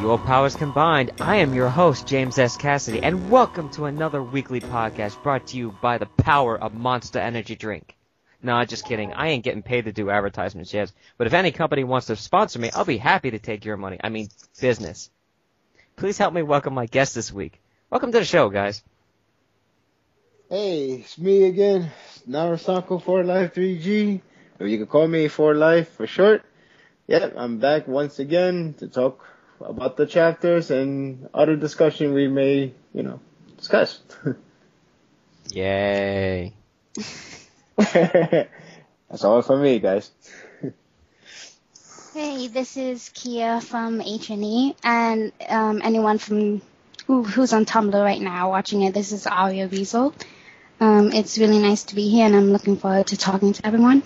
your powers combined. I am your host, James S Cassidy, and welcome to another weekly podcast brought to you by the power of Monster Energy Drink. Nah, just kidding. I ain't getting paid to do advertisements yet, but if any company wants to sponsor me, I'll be happy to take your money. I mean, business. Please help me welcome my guest this week. Welcome to the show, guys. Hey, it's me again, NaruSaku for Life 3G, or you can call me For Life for short. Yep, I'm back once again to talk about the chapters and other discussion we may, discuss. Yay. That's all for me, guys. Hey, this is Kia from H&E, and anyone from who's on Tumblr right now watching it, this is Aria Weasel. It's really nice to be here, and I'm looking forward to talking to everyone.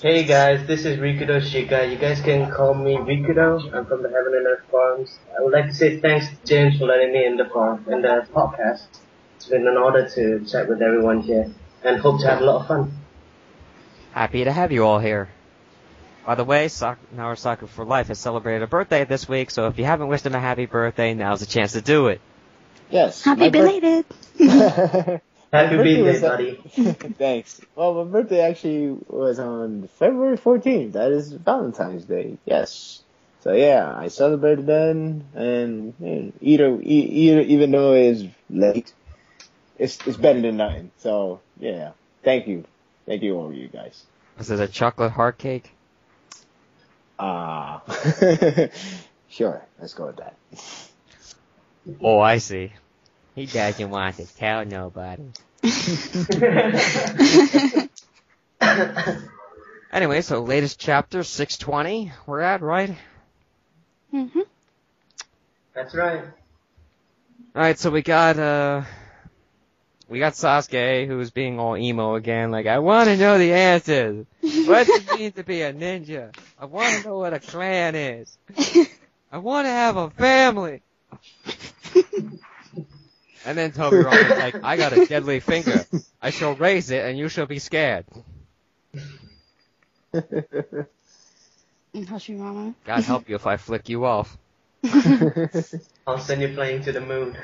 Hey guys, this is Rikuto Shika. You guys can call me Rikuto. I'm from the Heaven and Earth forums. I would like to say thanks to James for letting me in the forum, in the podcast. It's been an honor to chat with everyone here, and hope to have a lot of fun. Happy to have you all here. By the way, NaruSaku for Life has celebrated a birthday this week, so if you haven't wished him a happy birthday, now's the chance to do it. Yes. Happy belated. Happy birthday, buddy. Thanks. Well, my birthday actually was on February 14th. That is Valentine's Day. Yes. So yeah, I celebrated then, and even though it's late, it's better than nothing. So yeah, thank you all of you guys. Was it a chocolate heart cake? Sure. Let's go with that. Oh, I see. He doesn't want to tell nobody. Anyway, so latest chapter, 620, we're at, right? Mm-hmm. That's right. Alright, so we got Sasuke, who's being all emo again, like, I want to know the answers. What does it mean to be a ninja? I want to know what a clan is. I want to have a family. And then Tobirama's like, I got a deadly finger. I shall raise it and you shall be scared. Hashirama. God help you if I flick you off. I'll send you flying to the moon.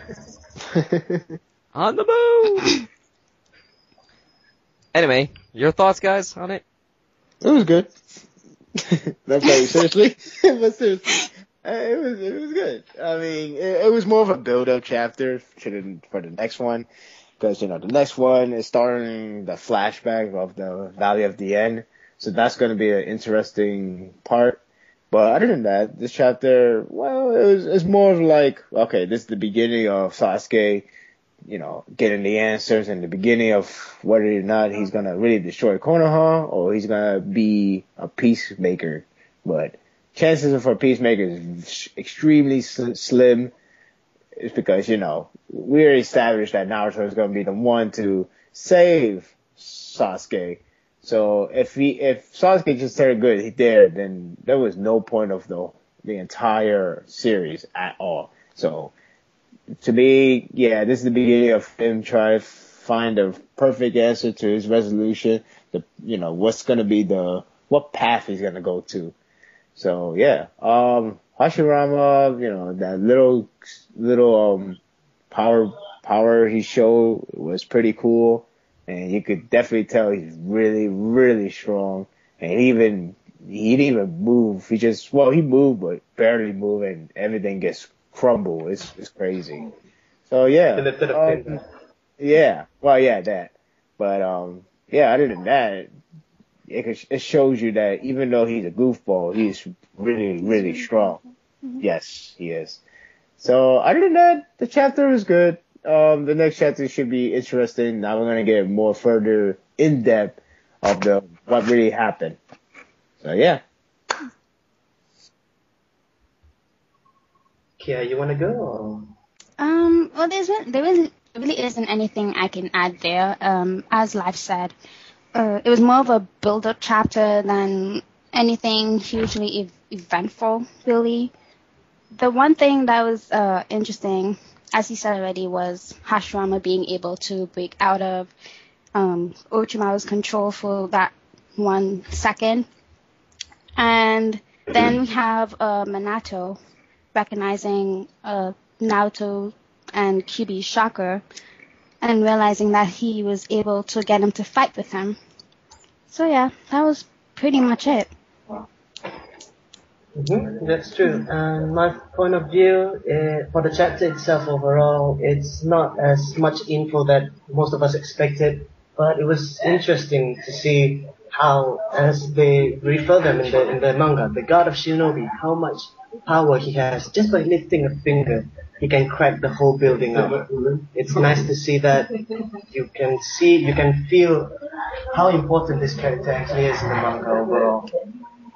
On the moon! Anyway, your thoughts, guys, on it? It was good. Not very seriously, but seriously. It was good. I mean, it was more of a build-up chapter for the next one, because the next one is starting the flashback of the Valley of the End, so that's going to be an interesting part. But other than that, this chapter, well, it's more of like, okay, this is the beginning of Sasuke, getting the answers, and the beginning of whether or not he's going to really destroy Konoha or he's going to be a peacemaker. But chances for peacemaker is extremely slim. It's because, we already established that Naruto is going to be the one to save Sasuke. So if Sasuke just turned good there, then there was no point of the entire series at all. So to me, yeah, this is the beginning of him trying to find a perfect answer to his resolution. What's going to be what path he's going to go to. So yeah, Hashirama, that little power he showed was pretty cool, and you could definitely tell he's really, really strong. And he didn't even move. He moved, but barely moved, and everything gets crumbled. It's crazy. So yeah, yeah. Well, yeah, that. But yeah, other than that, it shows you that even though he's a goofball, he's really, really strong. Mm-hmm. Yes, he is. So other than that, the chapter was good. The next chapter should be interesting. Now we're gonna get more further in depth of what really happened. So yeah. Kia, you wanna go? Well, there really isn't anything I can add there. As Life said, it was more of a build-up chapter than anything hugely eventful, really. The one thing that was interesting, as he said already, was Hashirama being able to break out of Orochimaru's control for that 1 second. And Then we have Minato recognizing Naruto and Kyuubi's chakra and realizing that he was able to get him to fight with him. So yeah, that was pretty much it. That's true. My point of view, for the chapter itself overall, it's not as much info that most of us expected, but it was interesting to see how, as they refer them in the manga, the god of shinobi, how much power he has. Just by lifting a finger, he can crack the whole building up. It's nice to see that. You can feel how important this character actually is in the manga overall.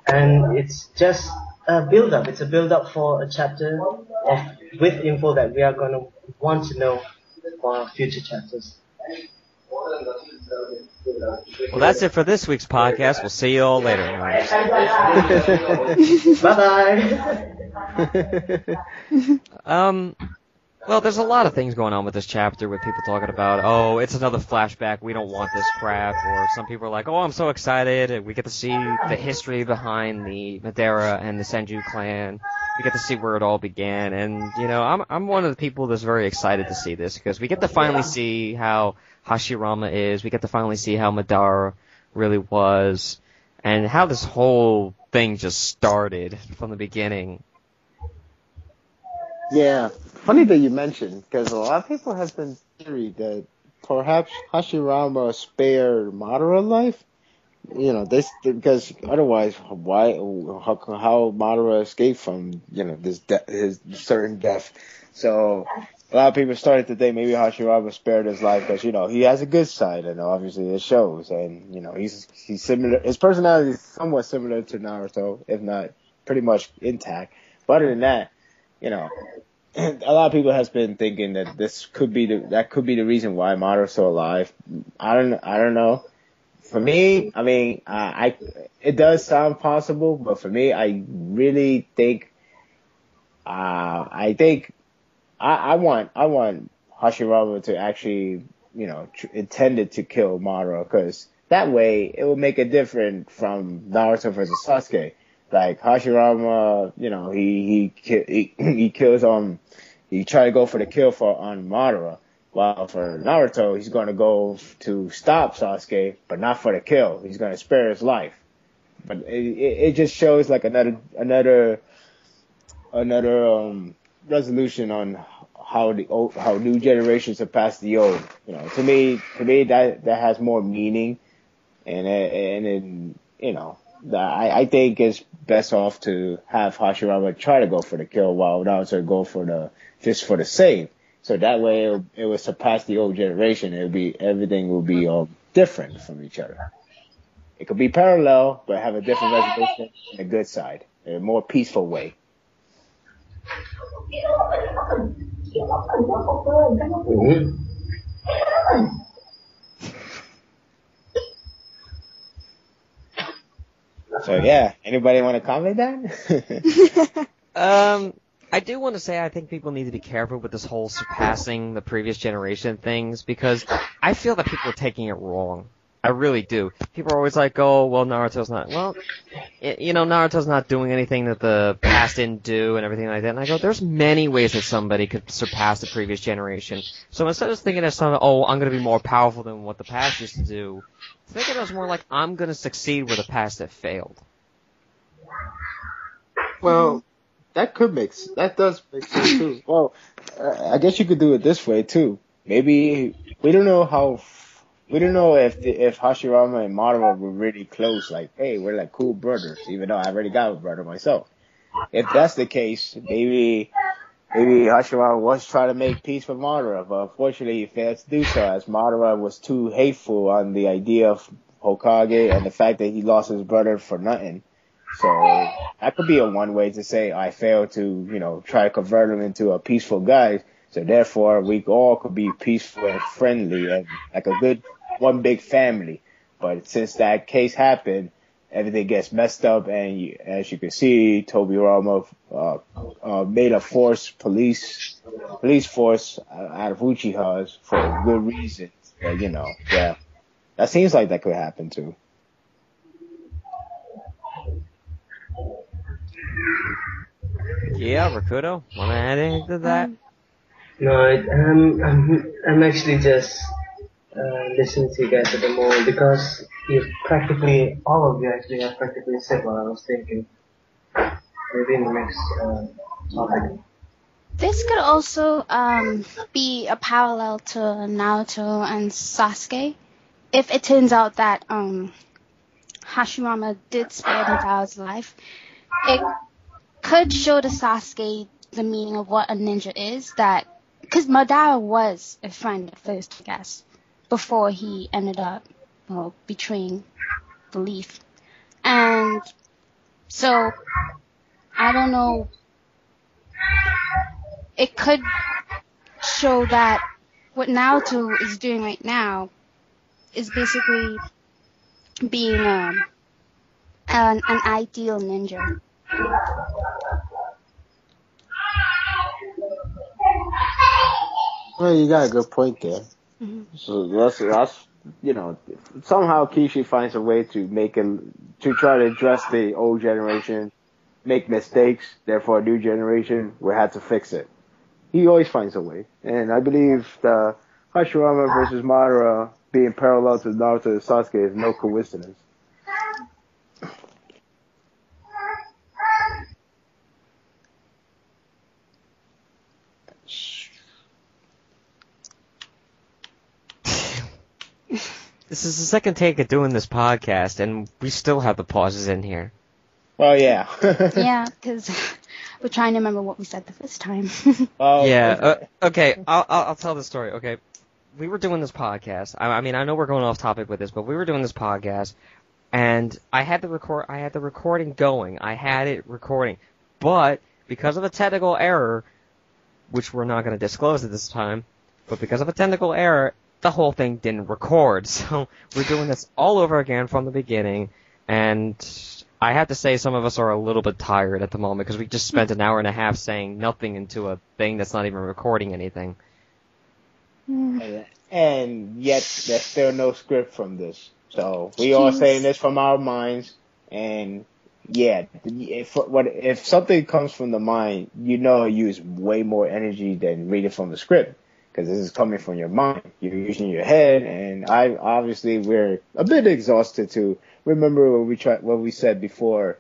And it's just a build-up. It's a build-up for a chapter with info that we are going to want to know for future chapters. Well, that's it for this week's podcast. We'll see you all later. Bye-bye. Well, there's a lot of things going on with this chapter with people talking about, oh, it's another flashback, we don't want this crap, or some people are like, oh, I'm so excited, and we get to see the history behind the Madara and the Senju clan, we get to see where it all began, and, you know, I'm one of the people that's very excited to see this, because we get to finally see how Hashirama is, we get to finally see how Madara really was, and how this whole thing just started from the beginning. Yeah, funny that you mentioned, because a lot of people have been theorized that perhaps Hashirama spared Madara life. You know, because otherwise, how Madara escaped from, you know, his certain death. So a lot of people started to think maybe Hashirama spared his life because, you know, he has a good side, and obviously it shows. And, you know, he's similar. His personality is somewhat similar to Naruto, if not pretty much intact. But other than that, you know, a lot of people has been thinking that that could be the reason why Madara's still alive. I don't know. For me, I mean, it does sound possible, but for me, I really think, I want Hashirama to actually, you know, intended to kill Madara, because that way it will make it different from Naruto versus Sasuke. Like Hashirama, you know, he kills he tried to go for the kill on Madara, while for Naruto he's going to go to stop Sasuke, but not for the kill. He's going to spare his life. But it just shows like another resolution on how new generations surpass the old. You know, to me that has more meaning, and you know. I think it's best off to have Hashirama try to go for the kill while Naruto go just for the save. So that way it will surpass the old generation. Everything will be different from each other. It could be parallel, but have a different resolution and a good side, in a more peaceful way. Mm-hmm. So yeah, anybody want to comment that? I do want to say I think people need to be careful with this whole surpassing the previous generation things, because I feel that people are taking it wrong. I really do. People are always like, oh, well, Naruto's not, Naruto's not doing anything that the past didn't do and everything like that. And I go, there's many ways that somebody could surpass the previous generation. So instead of thinking of something, oh, I'm going to be more powerful than what the past used to do, think of it as more like, I'm going to succeed where the past had failed. Well, that does make sense too. Well, I guess you could do it this way too. Maybe, we don't know if Hashirama and Madara were really close, like, hey, we're like cool brothers, even though I already got a brother myself. If that's the case, maybe Hashirama was trying to make peace with Madara, but unfortunately he failed to do so, as Madara was too hateful on the idea of Hokage and the fact that he lost his brother for nothing. So that could be a one way to say I failed to, try to convert him into a peaceful guy. So therefore we all could be peaceful and friendly and like a good one big family. But since that case happened, everything gets messed up, and as you can see, Tobirama made a police force out of Uchihas for good reasons. But, yeah, that seems like that could happen too. Yeah, Rikuto, wanna add anything to that? No, I'm actually just listening to you guys at the moment because all of you actually have practically said what I was thinking. Maybe in the next topic. This could also be a parallel to Naruto and Sasuke. If it turns out that Hashirama did spare Madao's life, it could show to Sasuke the meaning of what a ninja is. That because Madara was a friend at first, I guess, before he ended up betraying the leaf, and so I don't know. It could show that what Naruto is doing right now is basically being an ideal ninja. Well, you got a good point there. Mm-hmm. So that's somehow Kishi finds a way to try to address the old generation, make mistakes, therefore a new generation will have to fix it. He always finds a way. And I believe the Hashirama versus Madara being parallel to Naruto and Sasuke is no coincidence. This is the second take of doing this podcast, and we still have the pauses in here. Oh, yeah. Yeah, because we're trying to remember what we said the first time. Oh, Yeah. Okay. I'll tell the story. Okay. We were doing this podcast. I mean, I know we're going off topic with this, but we were doing this podcast, and I had the recording going. I had it recording, but because of a technical error, which we're not going to disclose at this time, but because of a technical error, the whole thing didn't record. So we're doing this all over again from the beginning, and I have to say some of us are a little bit tired at the moment because we just spent an hour and a half saying nothing into a thing that's not even recording anything. And yet there's still no script from this. So we are saying this from our minds, and yeah, if something comes from the mind, use way more energy than read it from the script. Because this is coming from your mind. You're using your head, and we're a bit exhausted to remember what we said before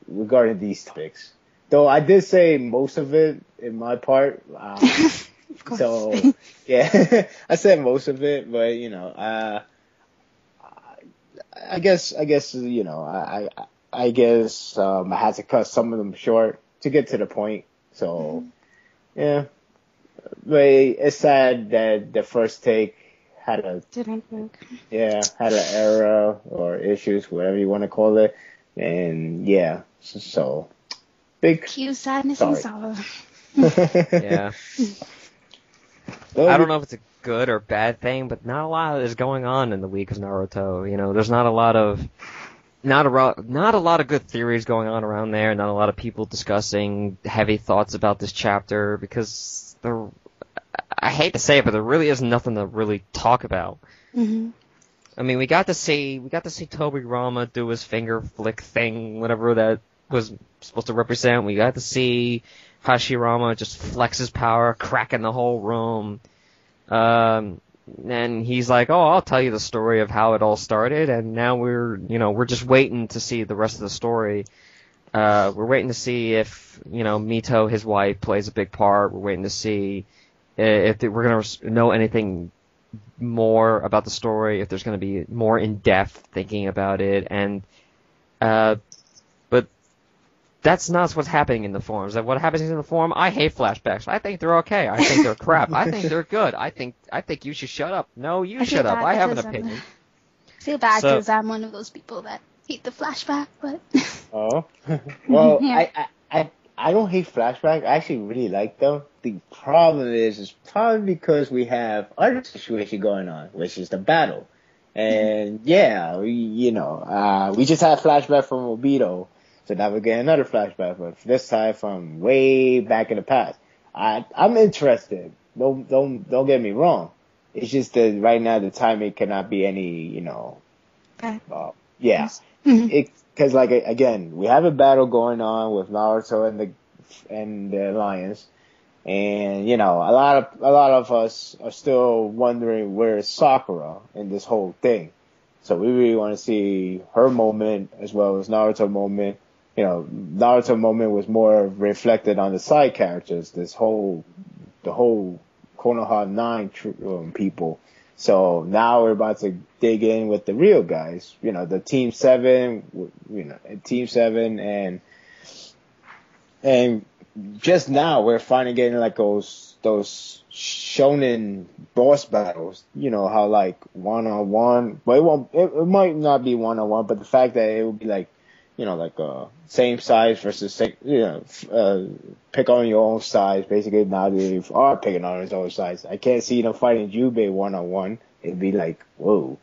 regarding these topics. Though I did say most of it in my part. Of course. So yeah, I said most of it, but I guess I had to cut some of them short to get to the point. So yeah. But it's sad that the first take didn't work. Yeah, had an error or issues, whatever you want to call it. And yeah, so big. Cue sadness and sorrow. Yeah. I don't know if it's a good or bad thing, but not a lot is going on in the week of Naruto. There's not a lot of good theories going on around there. Not a lot of people discussing heavy thoughts about this chapter because I hate to say it, but there really is nothing to really talk about. Mm-hmm. I mean, we got to see Tobirama do his finger flick thing, whatever that was supposed to represent. We got to see Hashirama just flex his power, cracking the whole room. And he's like, "Oh, I'll tell you the story of how it all started." And now we're just waiting to see the rest of the story. We're waiting to see if, Mito, his wife, plays a big part. We're waiting to see if we're going to know anything more about the story, if there's going to be more in-depth thinking about it. And, but that's not what's happening in the forums. What happens in the forum, I hate flashbacks. I think they're okay. I think they're crap. I think they're good. I think you should shut up. No, you shut up. I have an opinion. I feel bad because I'm one of those people that hate the flashback, but... Oh. Well, Yeah. I don't hate flashbacks. I actually really like them. The problem is probably because we have other situation going on, which is the battle. And yeah, we just had flashback from Obito, so now we're getting another flashback, but this time from way back in the past. I'm interested. Don't get me wrong. It's just that right now the timing cannot be any, Okay. yeah. Mm-hmm. Because again, we have a battle going on with Naruto and the and the alliance. And you know, a lot of us are still wondering where is Sakura in this whole thing. So we really want to see her moment as well as Naruto moment. You know, Naruto moment was more reflected on the side characters. The whole Konoha 9 people. So now we're about to dig in with the real guys. You know, the Team 7. You know, Team 7 and just now we're finally getting like those shonen boss battles. You know how like 1-on-1, but it might not be 1-on-1, but the fact that it would be like, you know, like same size versus pick on your own size. Basically, now they are picking on his own size. I can't see them fighting Jubei 1-on-1. It'd be like whoa.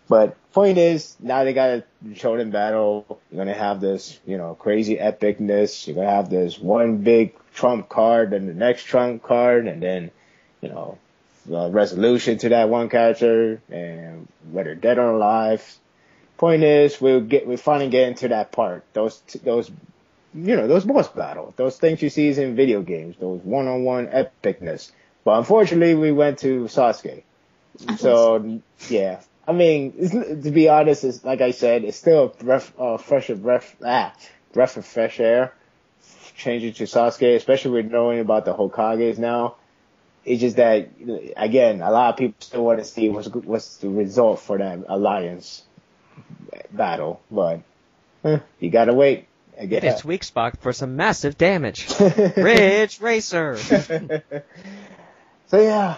But point is, now they got a shonen battle. You're gonna have this, you know, crazy epicness. You're gonna have this one big trump card and the next trump card, and then, you know, resolution to that one character and whether dead or alive. Point is, we're finally getting to that part. Those you know, those boss battles, those things you see in video games, those 1-on-1 epicness. But unfortunately, we went to Sasuke. So yeah. I mean, to be honest, it's, like I said, it's still breath of fresh air changing to Sasuke, especially with knowing about the Hokages now. It's just that, again, a lot of people still want to see what's the result for that alliance battle, but you gotta wait. It is weak spot for some massive damage. Ridge Racer. So yeah,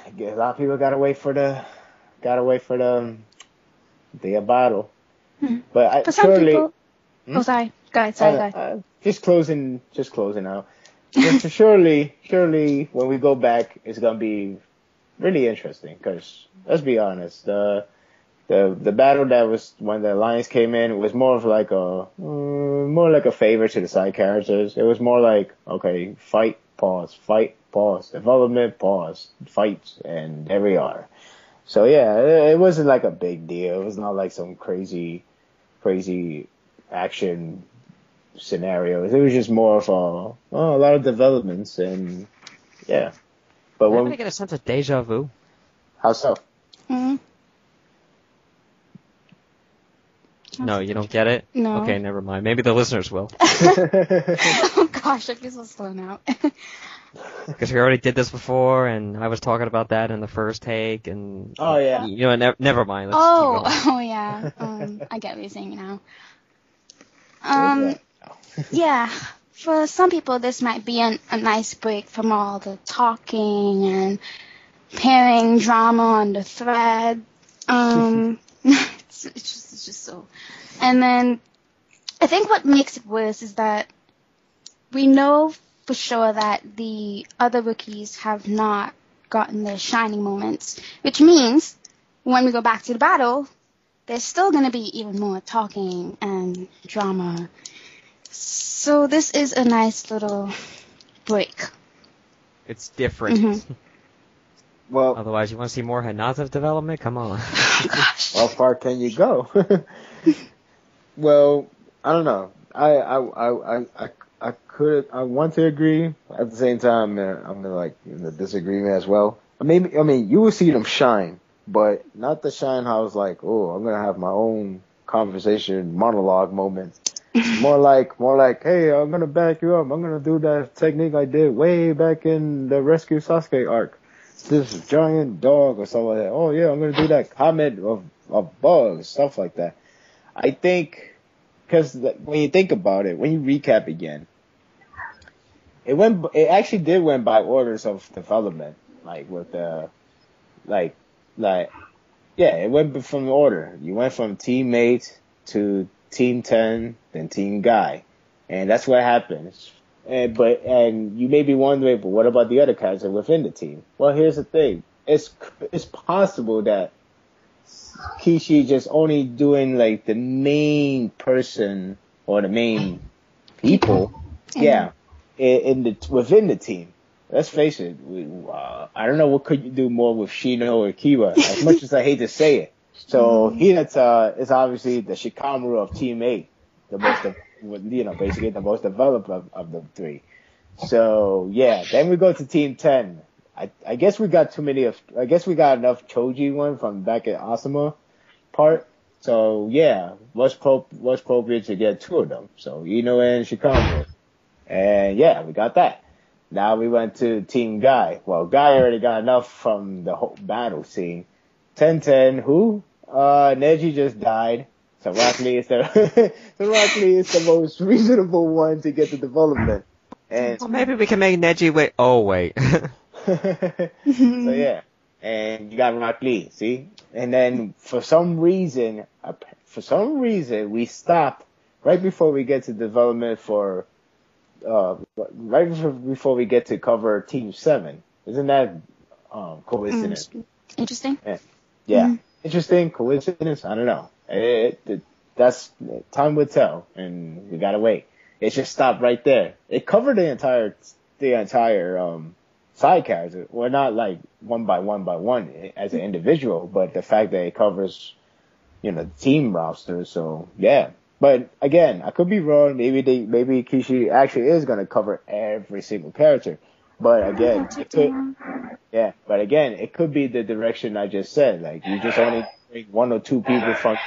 I guess a lot of people gotta wait for the battle. But for some people, oh sorry, go ahead. Just closing out. But surely when we go back, it's gonna be really interesting. Because let's be honest, the battle that was when the alliance came in, it was more of like a favor to the side characters. It was more like, okay, fight, pause, development, pause, fight, and there we are. So yeah, it wasn't like a big deal. It was not like some crazy action scenarios. It was just more of a lot of developments, and yeah. But when I get a sense of deja vu. How so? Mm-hmm. No, you don't get it? No. Okay, never mind. Maybe the listeners will. Oh gosh, I guess I'll slow now. Because we already did this before, and I was talking about that in the first take, and oh yeah, you know, never mind. Let's oh yeah, I get what you're saying now. Yeah, for some people this might be a nice break from all the talking and pairing drama on the thread. It's just so. And then I think what makes it worse is that we know for sure that the other rookies have not gotten their shining moments, which means when we go back to the battle, there's still going to be even more talking and drama. So this is a nice little break. It's different. Mm-hmm. Well, otherwise, you want to see more Hinata's development? Come on. Gosh. How far can you go? Well, I don't know. I want to agree. At the same time, I'm like in the disagreement as well. I mean, you will see them shine, but not the shine how it's like, oh, I'm gonna have my own conversation monologue moment. More like, hey, I'm gonna back you up. I'm gonna do that technique I did way back in the Rescue Sasuke arc. This giant dog or something like that. Oh yeah, I'm gonna do that comment of bugs, stuff like that. I think, because when you think about it, when you recap again, it actually did went by orders of development, like with the, it went from order. You went from teammate to Team 10, then Team Guy, and that's what happens. And you may be wondering, but what about the other characters within the team? Well, here's the thing: it's possible that Kishi just only doing like the main person or the main people, within the team. Let's face it, I don't know what could you do more with Shino or Kiba, as much as I hate to say it. So Hinata is obviously the Shikamaru of Team 8, the most, basically the most developed of the three. So yeah, then we go to Team 10. I guess we got enough Choji one from back at Asuma part. So yeah, was appropriate to get two of them. So Ino and Shikamaru. And yeah, we got that. Now we went to Team Guy. Well, Guy already got enough from the whole battle scene. 10-10, who? Neji just died. So Rock Lee is the most reasonable one to get the development. And Well, maybe we can make Neji wait. Oh, wait. so yeah. And you got Rock Lee, see? And then for some reason, we stopped right before we get to development for, before we get to cover Team 7. Isn't that, coincidence? Interesting. Yeah. Mm-hmm. Interesting, coincidence, I don't know. That's, time would tell, and we gotta wait. It just stopped right there. It covered the entire, side character. Well, not like one by one as an individual, but the fact that it covers, the team roster. So yeah. But again, I could be wrong. Maybe Kishi actually is gonna cover every single character. But again, it could be the direction I just said. Like you just only bring one or two people from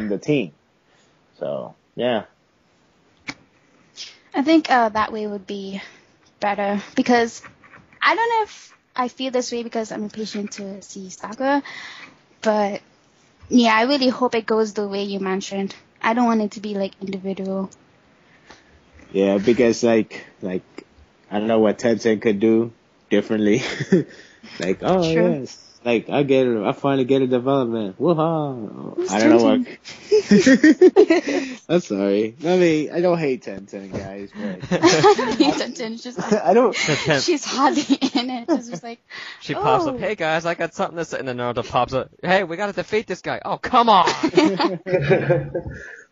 the team. So yeah. I think that way would be better because I don't know if I feel this way because I'm impatient to see Sakura, but yeah, I really hope it goes the way you mentioned. I don't want it to be like individual. Yeah, because like I don't know what Tencent could do differently. Like, oh True. yes, like I finally get a development. Woohoo! I don't know what. I'm sorry. I mean, I don't hate Tencent, guys, but Tencent's just like, I don't. she's hardly in it. It's just like, She pops up, hey guys, I got something to say, and then Naruto pops up, hey, we gotta defeat this guy. Oh, come on!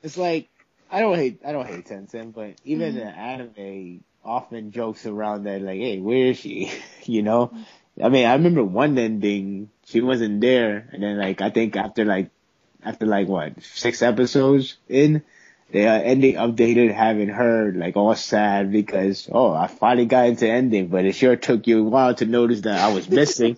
It's like, I don't hate Tencent, but even the anime often jokes around that, like, hey, where is she? I mean, I remember one ending, she wasn't there, and then like, I think after what, 6 episodes in, the ending updated having her like all sad because, oh, I finally got into ending, but it sure took you a while to notice that I was missing.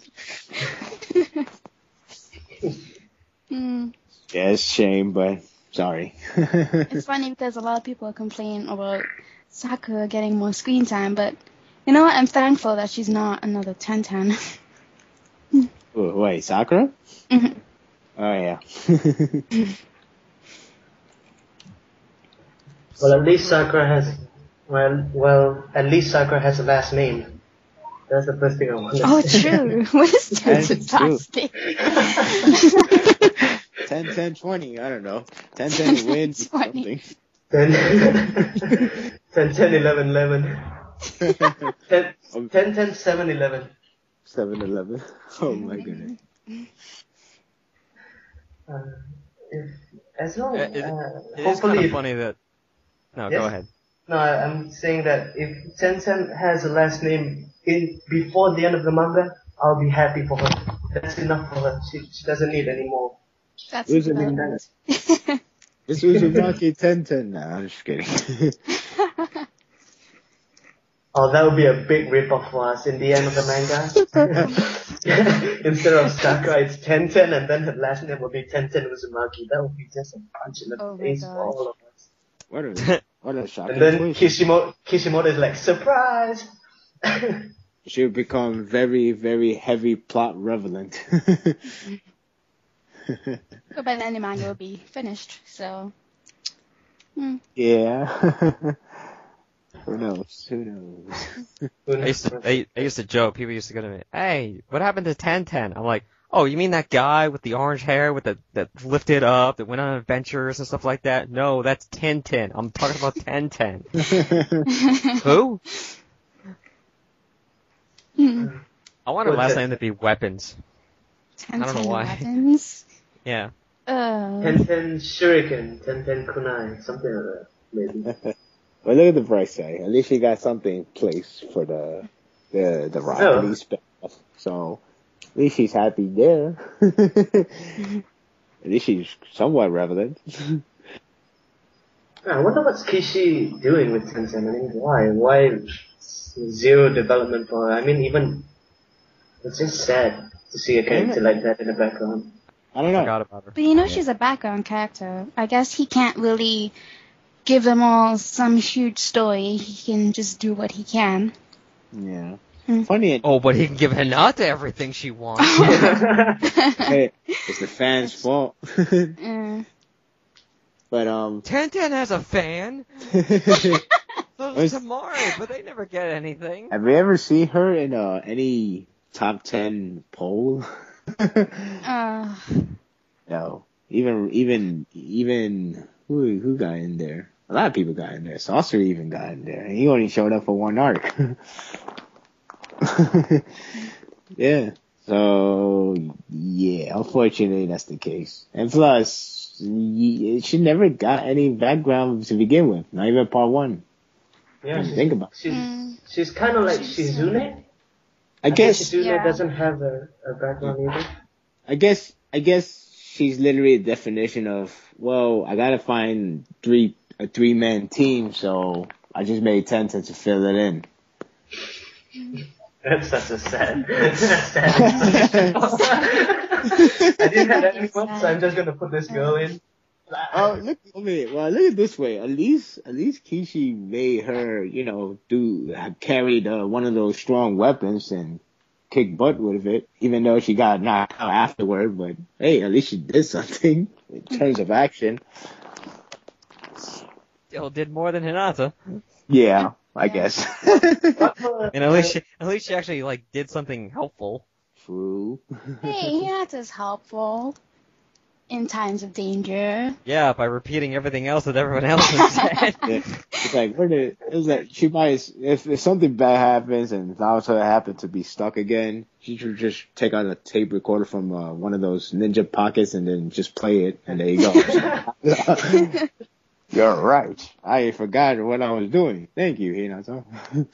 Yeah, it's a shame, but sorry. It's funny because a lot of people complain about Sakura getting more screen time, but you know what? I'm thankful that she's not another 10-10. Wait, Sakura? Mm-hmm. Oh yeah. Well, at least Sakura has a last name. That's the first thing I want to say. Oh, true. What is Tensen's last name? 10-10-20, I don't know. 10-10 wins something. 10-10-11-11. 10-10-7-11. 7-11. Oh my goodness. It is hopefully, kind of funny that. No, yes? Go ahead. No, I'm saying that if Tencent has a last name before the end of the manga, I'll be happy for her. That's enough for her. She doesn't need any more. That's Who's the development. This was Uzumaki 10-10. Nah, I'm just kidding. Oh, that would be a big rip-off for us in the end of the manga. Instead of Sakura, it's 10-10, and then her last name would be 10-10 Uzumaki. That would be just a punch in the face for all of us. What a shocking And then twist. Kishimoto is like, surprise! She would become very, very heavy plot relevant. But by then the manga will be finished, so. Yeah. Who knows? I used to joke, people used to go to me, hey, what happened to 10-10? I'm like, oh, you mean that guy with the orange hair that lifted up, that went on adventures and stuff like that? No, that's 10-10. I'm talking about 10-10. Who? I want her last name to be Weapons. 10 I don't know why. Weapons. Yeah. 10-10 Shuriken, 10-10 Kunai, something like that, maybe. Well, look at the bright side. At least she got something in place for the Rock Lee spell. So at least she's happy there. At least she's somewhat relevant. I wonder what's Kishi doing with Tencent. I mean, why zero development for her. I mean, even it's just sad to see a character like that in the background. I don't know. Forgot about her. But you know, she's a background character. I guess he can't really give them all some huge story. He can just do what he can. Yeah. Hmm. Funny. Oh, but he can give Hinata everything she wants. Hey, it's the fans' fault. Mm. But Tenten has a fan. So does Tamari, but they never get anything. have you ever seen her in any top 10 poll? No. Even who got in there? A lot of people got in there. Saucer even got in there. He only showed up for one arc. Yeah. So yeah, unfortunately that's the case. And plus, she never got any background to begin with. Not even part 1. Yeah, Think about it. she's kind of like Shizune. I guess Shizune doesn't have a background either. I guess she's literally a definition of, well, I gotta find a 3-man team, so I just made Tenten to fill it in. That's such a sad. I didn't have anyone, so I'm just gonna put this girl in. Oh, look at it this way. At least Kishi made her, carry one of those strong weapons and kick butt with it, even though she got knocked out afterward. But hey, at least she did something in terms of action. Still did more than Hinata. Yeah, I guess. And at least she actually did something helpful. True. Hey, Hinata's helpful in times of danger. Yeah, by repeating everything else that everyone else has said. Yeah. It's like she might, if something bad happens and Naruto happened to be stuck again, she should just take out a tape recorder from one of those ninja pockets and then just play it, and there you go. You're right. I forgot what I was doing. Thank you, Hinato.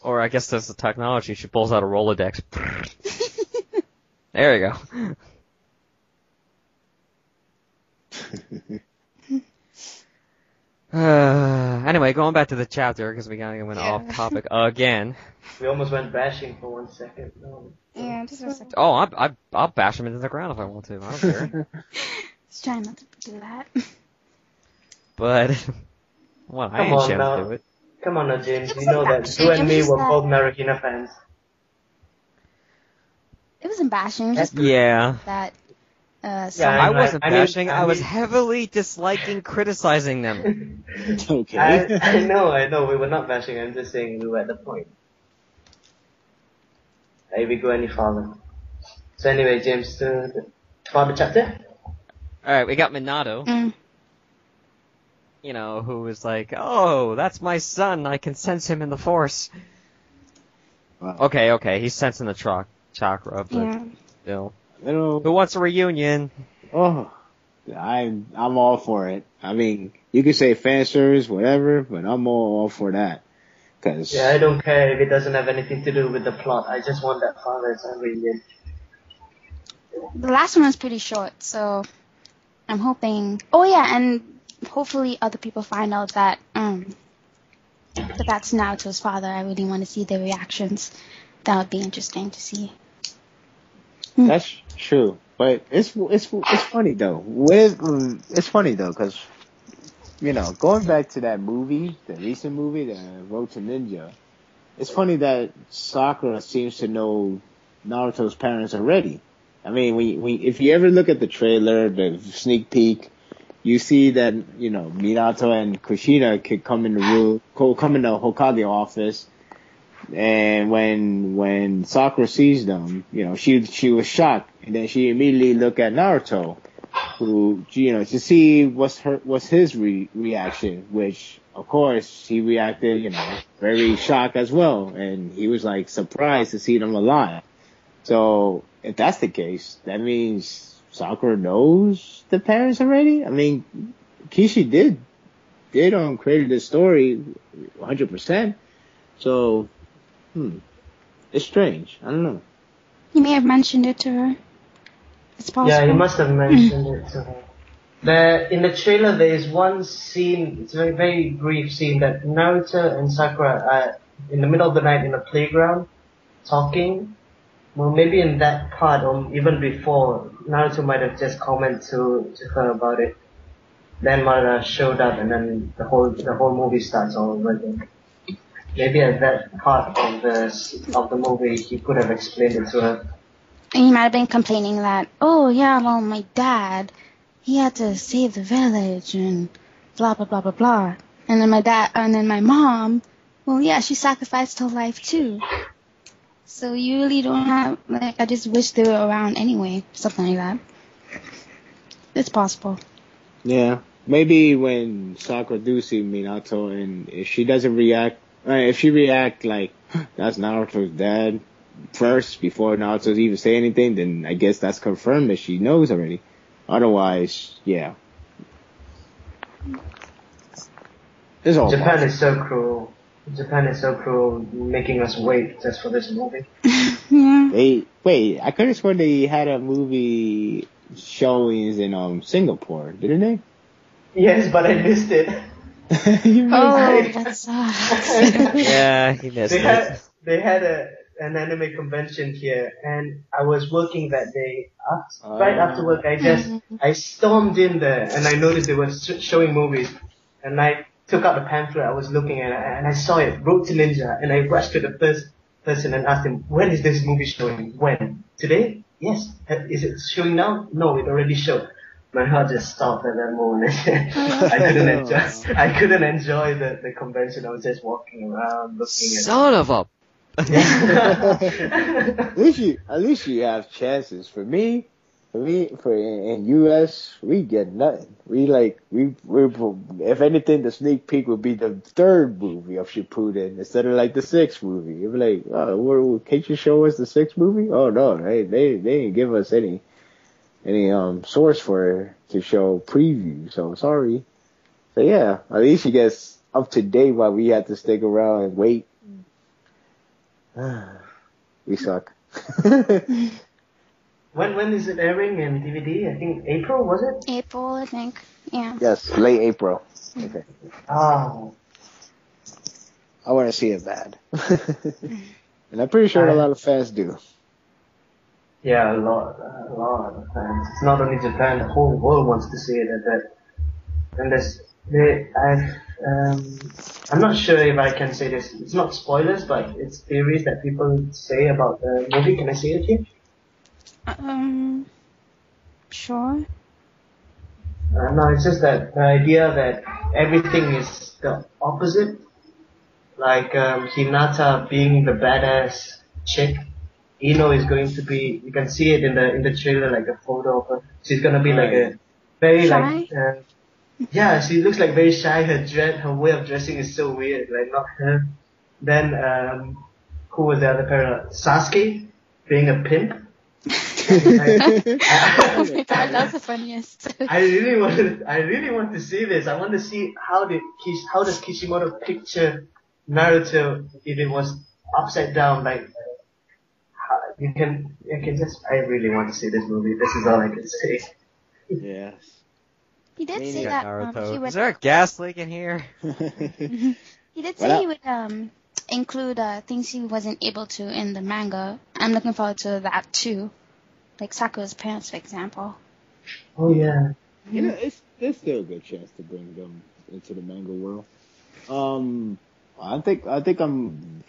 Or I guess there's the technology. She pulls out a Rolodex. There you go. Anyway, going back to the chapter, because we kind of went off topic again. We almost went bashing for 1 second. No. Yeah, just for a second. Oh, I'll bash him into the ground if I want to. I don't care. Just trying not to do that. But, well, I ain't ashamed to do it. Come on now, James. You know that you and me were both Naruhina fans. It wasn't bashing, just Yeah. that. I wasn't bashing. I was heavily disliking criticizing them. Okay. I know. We were not bashing. I'm just saying we were at the point. Here we go any farther. So anyway, James, to the chapter. Alright, we got Minato. Who was like, oh, that's my son. I can sense him in the Force. Wow. Okay. He's sensing the chakra, but still. Who wants a reunion? Oh, I'm all for it. I mean, you can say fan service, whatever, but I'm all for that. Yeah, I don't care if it doesn't have anything to do with the plot. I just want that father-son reunion. The last one was pretty short, so I'm hoping. Oh yeah, and hopefully other people find out that that's Naruto's father. I really want to see their reactions. That would be interesting to see. That's true, but it's funny though. It's funny though, because going back to that movie, the recent movie, the Road to Ninja. It's funny that Sakura seems to know Naruto's parents already. I mean, if you ever look at the trailer, the sneak peek, you see that Minato and Kushina could come in the Hokage office. And when Sakura sees them, she was shocked, and then she immediately looked at Naruto, who to see what's his reaction, which of course he reacted, very shocked as well, and he was surprised to see them alive. So if that's the case, that means Sakura knows the parents already. I mean, Kishi did created this story 100%. So. It's strange. I don't know. He may have mentioned it to her. It's possible. Yeah, he must have mentioned it to her. In the trailer, there is one scene, it's a very, very brief scene, that Naruto and Sakura are in the middle of the night in a playground talking. Well, maybe in that part, or even before, Naruto might have just commented to her about it. Then Madara showed up, and then the whole movie starts all over again. Maybe at that part of the movie, he could have explained it to her. And he might have been complaining that, oh yeah, well my dad, he had to save the village and blah blah blah blah blah. And then my mom, well yeah, she sacrificed her life too. So you really don't have, like, I just wish they were around anyway, something like that. It's possible. Yeah. Maybe when Sakura do see Minato and if she doesn't react, if she react like, that's Naruto's dad first before Naruto's even say anything, then I guess that's confirmed that she knows already. Otherwise, yeah. It's all Japan is so cruel. Japan is so cruel, making us wait just for this movie. Yeah. Wait, I could have sworn they had a movie showings in Singapore, didn't they? Yes, but I missed it. That sucks. Yeah, he missed it. They had an anime convention here, and I was working that day. Right after work, I stormed in there, and I noticed they were showing movies, and I took out the pamphlet I was looking at, and I saw it, Road to Ninja, and I rushed to the first person and asked him, when is this movie showing? When? Today? Yes. Is it showing now? No, it already showed. My heart just stopped at that moment. I couldn't enjoy the convention. I was just walking around looking at. Son of a. At least you have chances. For me, in US, we get nothing. We're if anything, the sneak peek would be the third movie of Shippuden instead of like the sixth movie. You'd be like, oh, can't you show us the sixth movie? Oh no, they didn't give us any source to show preview. So sorry. So yeah, at least you get up to date while we had to stick around and wait. We suck. When is it airing in DVD? I think April, was it? April, I think. Yeah. Yes, late April. Okay. Oh. I want to see it bad. And I'm pretty sure a lot of fans do. Yeah, a lot of fans. It's not only Japan, the whole world wants to see it at that. And I'm not sure if I can say this. It's not spoilers, but it's theories that people say about the movie. Can I say it here? Sure. No, it's just that the idea that everything is the opposite. Like, Hinata being the badass chick, Ino is going to be, you can see it in the trailer, like a photo of her. She's gonna be like a very Shy? yeah, she looks like very shy. Her way of dressing is so weird, like not her. Then, who was the other character? Sasuke being a pimp. Oh my god, that's the funniest. I really want to see this. I want to see how does Kishimoto picture Naruto if it was upside down, like, I really want to see this movie. This is all I can say. Yes. He did say that he would. Is there a gas leak in here? He did say he would include things he wasn't able to in the manga. I'm looking forward to that too, like Sakura's parents, for example. Oh yeah. You know, there's still a good chance to bring them into the manga world. I think I'm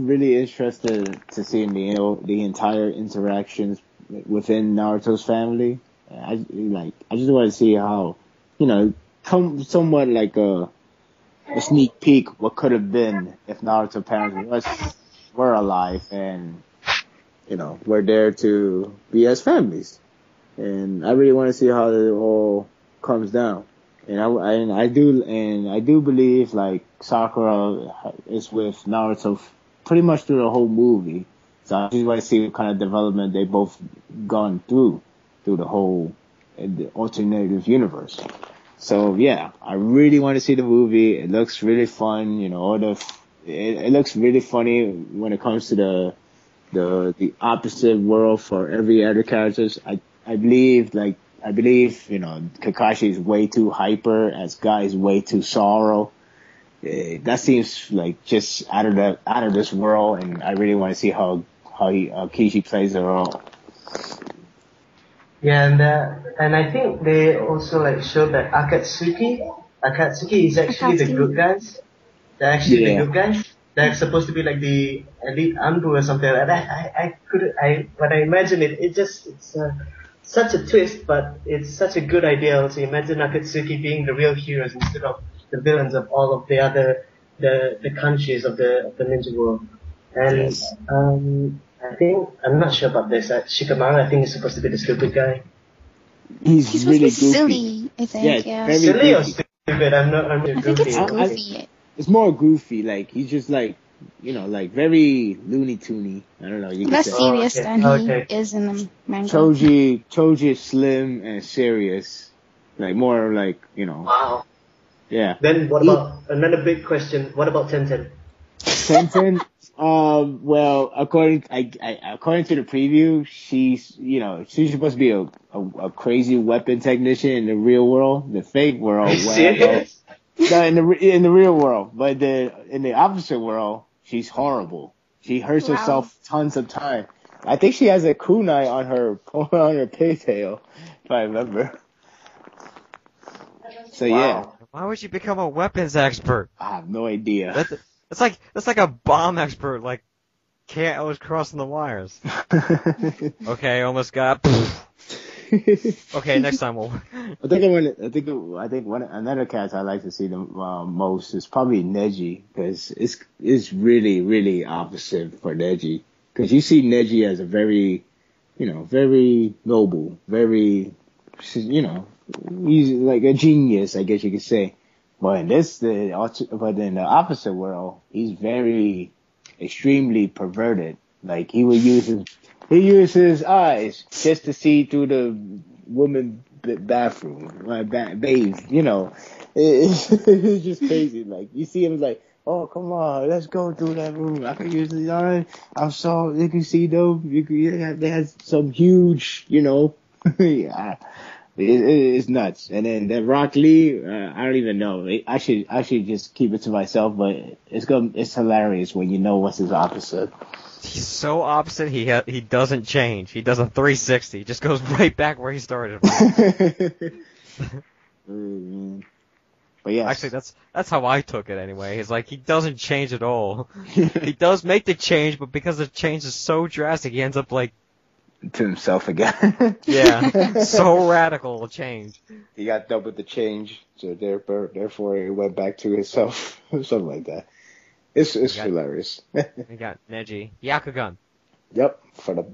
really interested to see the entire interactions within Naruto's family. I just want to see how, somewhat like a sneak peek what could have been if Naruto's parents were alive and, were there to be as families. And I really want to see how it all comes down. And I do believe like Sakura is with Naruto pretty much through the whole movie. So I just want to see what kind of development they both gone through the whole alternative universe. So yeah, I really want to see the movie. It looks really fun. It looks really funny when it comes to the opposite world for every other characters. I believe like I believe, Kakashi is way too hyper, as Guy is way too sorrow. That seems like just out of this world, and I really want to see how Kishi plays the role. Yeah, and I think they also like showed that Akatsuki is actually the good guys. They're actually the good guys. They're supposed to be like the elite Anbu or something like that. When I imagine it, it's such a twist, but it's such a good idea also. Imagine Akatsuki being the real heroes instead of the villains of all of the other, the countries of the ninja world. And, I'm not sure about this. Shikamaru, I think, is supposed to be the stupid guy. He's really goofy. Silly, I think, very silly goofy. Or stupid? I'm not I think goofy. it's goofy. It's more goofy, like, he's just like, like very Looney Toony. I don't know, you less can say. serious than he is in the manga. Choji is slim and serious. Like, more like, Wow. Yeah. Then what about, another big question, what about Tenten? Tenten, well, according to the preview, she's supposed to be a crazy weapon technician in the real world, the fake world. Serious? No, in the real world, but in the opposite world, she's horrible. She hurts herself tons of time. I think she has a kunai on her pigtail, if I remember. So yeah. Why would you become a weapons expert? I have no idea. That's like a bomb expert. Like, I was crossing the wires. Okay, almost got. Okay, next time we'll. I think another cast I like to see the most is probably Neji, because it's really, really opposite for Neji, because you see Neji as a very, very noble, very, he's like a genius, I guess you could say. But in the opposite world, he's very extremely perverted. Like, he uses his eyes just to see through the woman's bathroom, bathe, It's just crazy. Like, you see him like, oh, come on, let's go through that room. I can use the eyes. You can see them. They had some huge, yeah. It's nuts. And then that Rock Lee, I don't even know. I should just keep it to myself, but it's hilarious when you know what's his opposite. He's so opposite. He doesn't change. He does a 360. He just goes right back where he started. But yeah, actually, that's how I took it anyway. It's like he doesn't change at all. He does make the change, but because the change is so drastic, he ends up like to himself again. Yeah, so radical a change. He got done with the change, so therefore he went back to himself, something like that. It's hilarious. We got Neji Yakugan. Yep,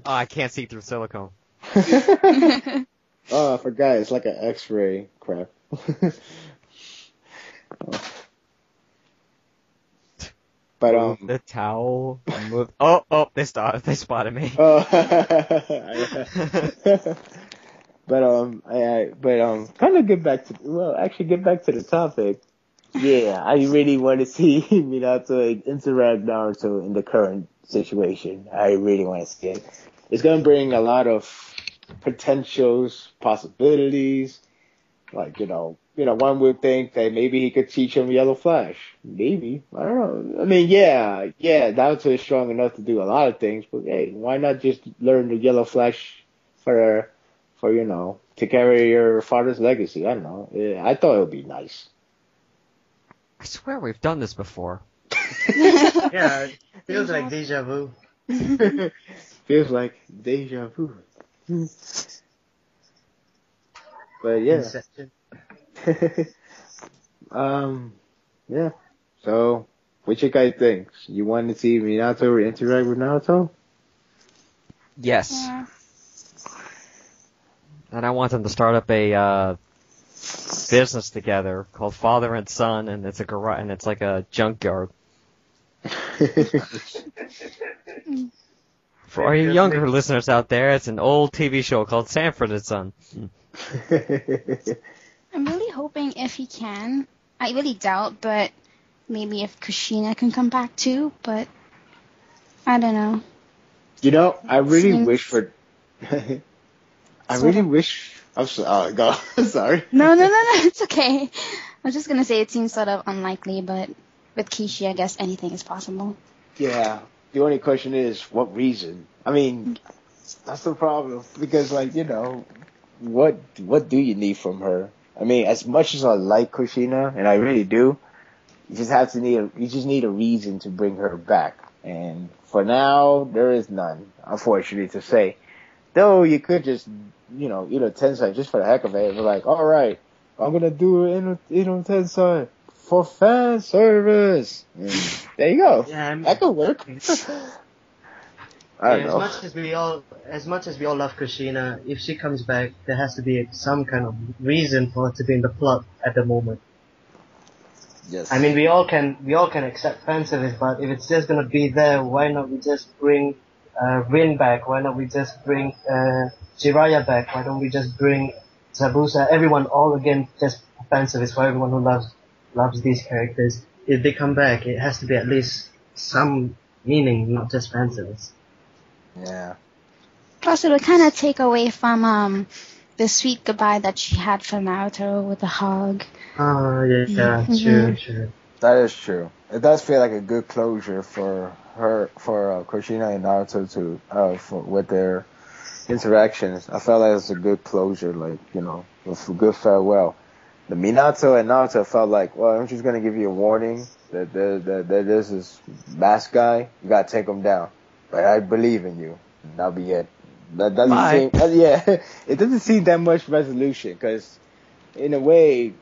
I can't see through silicone. Oh, I forgot. It's like an X-ray crap. But the towel. Oh, they spotted me. But kind of get back to the topic. Yeah, I really want to see Minato interact Naruto in the current situation. I really want to see it. It's going to bring a lot of potentials, possibilities. Like, one would think that maybe he could teach him Yellow Flash. Maybe. I don't know. I mean, yeah, Naruto is strong enough to do a lot of things, but hey, why not just learn the Yellow Flash for to carry your father's legacy? I don't know. I thought it would be nice. I swear we've done this before. Yeah, it feels like deja vu. Feels like deja vu. But yeah. Yeah. So, what you guys think? You want to see Minato interact with Naruto? Yes. Yeah. And I want them to start up a business together called Father and Son, and it's a garage, and it's like a junkyard. For all you younger listeners out there, it's an old TV show called Sanford and Son. I'm really hoping if he can. I really doubt, but maybe if Kushina can come back too, but I don't know. I really wish for I Sort really of. wish. I'm so, go. Sorry. No, it's okay. I was just gonna say it seems sort of unlikely, but with Kishi, I guess anything is possible. Yeah. The only question is, what reason? I mean, that's the problem because, like, what do you need from her? I mean, as much as I like Kushina, and I really do, you just need a reason to bring her back. And for now, there is none, unfortunately to say. Though you could just, eat a Tensei just for the heck of it. We're like, all right, I'm gonna do Tensei for fan service. And there you go. Yeah, I mean, that could work. I don't know. As much as we all love Kushina, if she comes back, there has to be some kind of reason for her to be in the plot at the moment. Yes. I mean, we all can accept fan service, but if it's just gonna be there, why not we just bring Rin back? Why not we just bring Jiraiya back? Why don't we just bring Zabuza? Everyone, all again, just fan service for everyone who loves these characters. If they come back, it has to be at least some meaning, not just fan service. Yeah. Plus, it would kind of take away from the sweet goodbye that she had for Naruto with a hug. Oh, yeah, Mm-hmm. true. That is true. It does feel like a good closure for her, for Kushina and Naruto with their interactions. I felt like it's a good closure, like, with a good farewell. The Minato and Naruto felt like, well, I'm just gonna give you a warning that there's this mask guy. You gotta take him down. But I believe in you. That'll be it. That doesn't seem, it doesn't seem that much resolution, because in a way,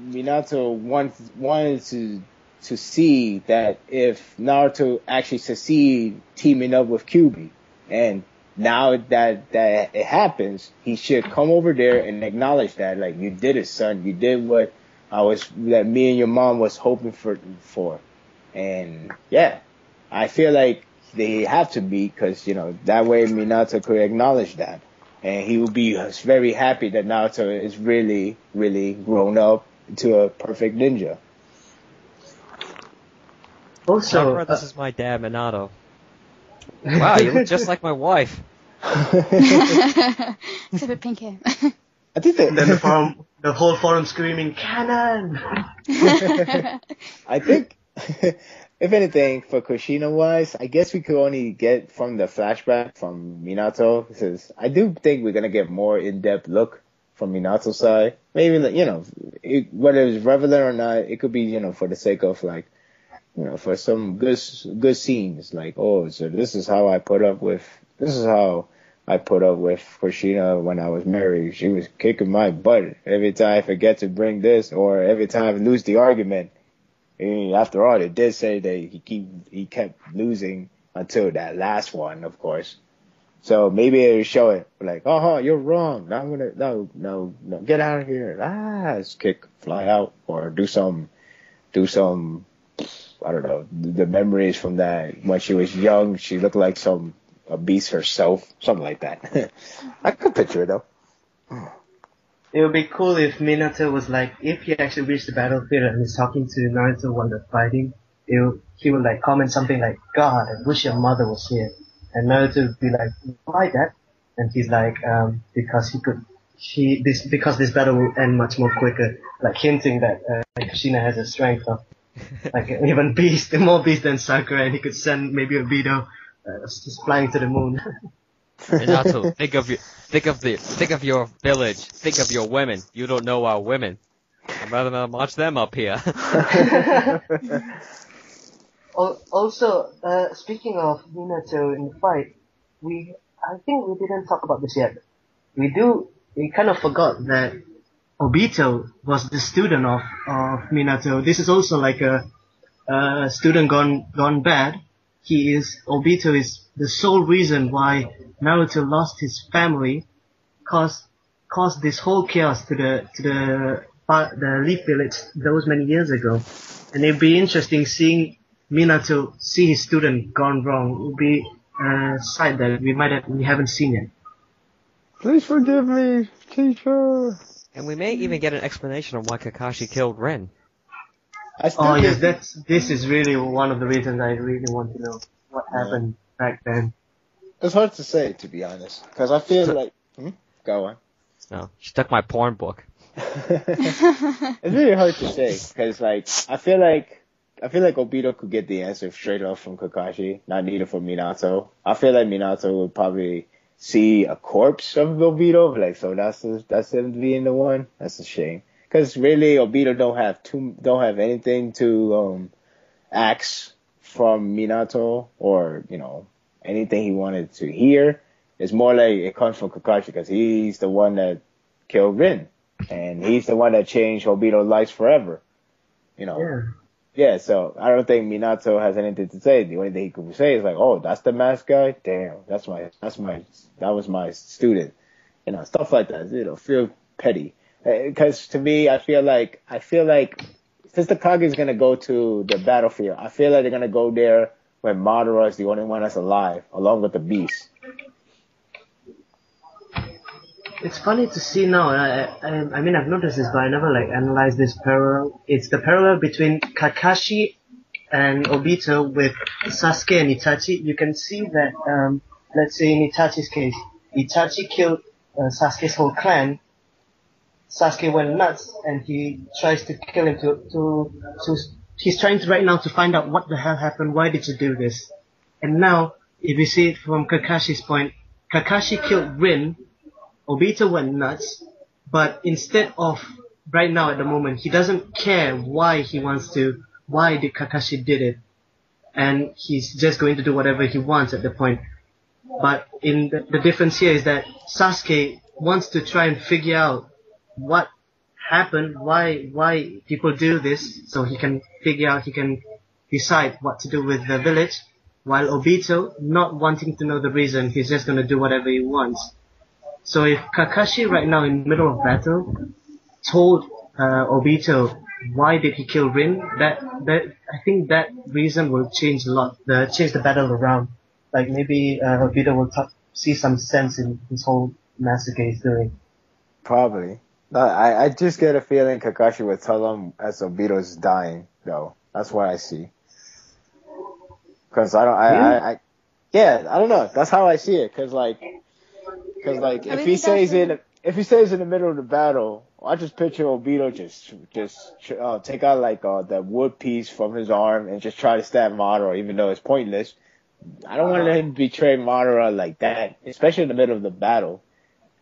Minato wanted to see that if Naruto actually succeed teaming up with Kyuubi, and now that it happens, he should come over there and acknowledge that, like, you did it, son. You did what that me and your mom was hoping for. And yeah, I feel like they have to be, because, that way Minato could acknowledge that. And he will be very happy that Naruto is really, really grown up into a perfect ninja. Also, this is my dad, Minato. Wow, you look just like my wife. Except with pink hair. I think that the whole forum screaming, "Cannon!" I think, if anything, for Kushina-wise, I guess we could only get from the flashback from Minato, because I do think we're going to get more in-depth look from Minato's side. Maybe, whether it's relevant or not, it could be, for the sake of, like, for some good scenes, like, oh, so this is how I put up with Kushina when I was married. She was kicking my butt every time I forget to bring this, or every time I lose the argument. And after all, it did say that he kept losing until that last one, of course. So maybe it would show it, like, you're wrong. Now I'm gonna, no, get out of here. Let's fly out, or do some, I don't know, the memories from that when she was young. She looked like a beast herself, something like that. I could picture it though. It would be cool if Minato was like, if he actually reached the battlefield and is talking to Naruto while they're fighting, he would like comment something like, "God, I wish your mother was here." And Naruto would be like, "Why that?" And he's like, because because this battle will end much more quicker, like hinting that Kushina has a strength of like even more beast than Sakura, and he could send maybe a Vito just flying to the moon. Minato, think of your village. Think of your women. You don't know our women. I'd rather not watch them up here. Also, speaking of Minato in the fight, I think we didn't talk about this yet. We kind of forgot that Obito was the student of Minato. This is also like a student gone bad. Obito is the sole reason why Naruto lost his family, caused this whole chaos to the Leaf Village those many years ago. And it'd be interesting seeing Minato see his student gone wrong. It would be a sight that we haven't seen yet. Please forgive me, teacher. And we may even get an explanation on why Kakashi killed Ren. This is really one of the reasons I really want to know what happened back then. It's hard to say, to be honest, because I feel like. Go on. No, she took my porn book. It's really hard to say because like I feel like Obito could get the answer straight off from Kakashi, not needed for Minato. I feel like Minato would probably see a corpse of Obito, like so that's him being the one. That's a shame because really Obito don't have anything to ask from Minato or anything he wanted to hear. It's more like it comes from Kakashi because he's the one that killed Rin. And he's the one that changed Obito's life forever. Yeah. Yeah, so I don't think Minato has anything to say. The only thing he could say is like, oh, that's the mask guy? Damn, that was my student. Stuff like that. Feel petty. Because to me, I feel like since the Kage is going to go to the battlefield, I feel like they're going to go there when Madara is the only one that's alive, along with the beast. It's funny to see now. I mean, I've noticed this, but I never analyzed this parallel. It's the parallel between Kakashi and Obito with Sasuke and Itachi. You can see that, let's say in Itachi's case, Itachi killed Sasuke's whole clan. Sasuke went nuts, and he tries to kill him he's trying to right now to find out what the hell happened. Why did you do this? And now, if you see it from Kakashi's point, Kakashi killed Rin. Obito went nuts, but instead of right now at the moment, he doesn't care why did Kakashi did it, and he's just going to do whatever he wants at the point. But in the difference here is that Sasuke wants to try and figure out what happened, why people do this, so he can decide what to do with the village, while Obito, not wanting to know the reason, he's just going to do whatever he wants. So if Kakashi right now in the middle of battle told Obito why did he kill Rin, I think that reason will change a lot. Change the battle around. Like maybe Obito will see some sense in his whole massacre he's doing. Probably. I just get a feeling Kakashi would tell him as Obito's dying, though. That's what I see. Cause I don't know. That's how I see it. Cause if he stays in the middle of the battle, I just picture Obito just take out that wood piece from his arm and just try to stab Madara, even though it's pointless. I don't want to let him betray Madara like that, especially in the middle of the battle.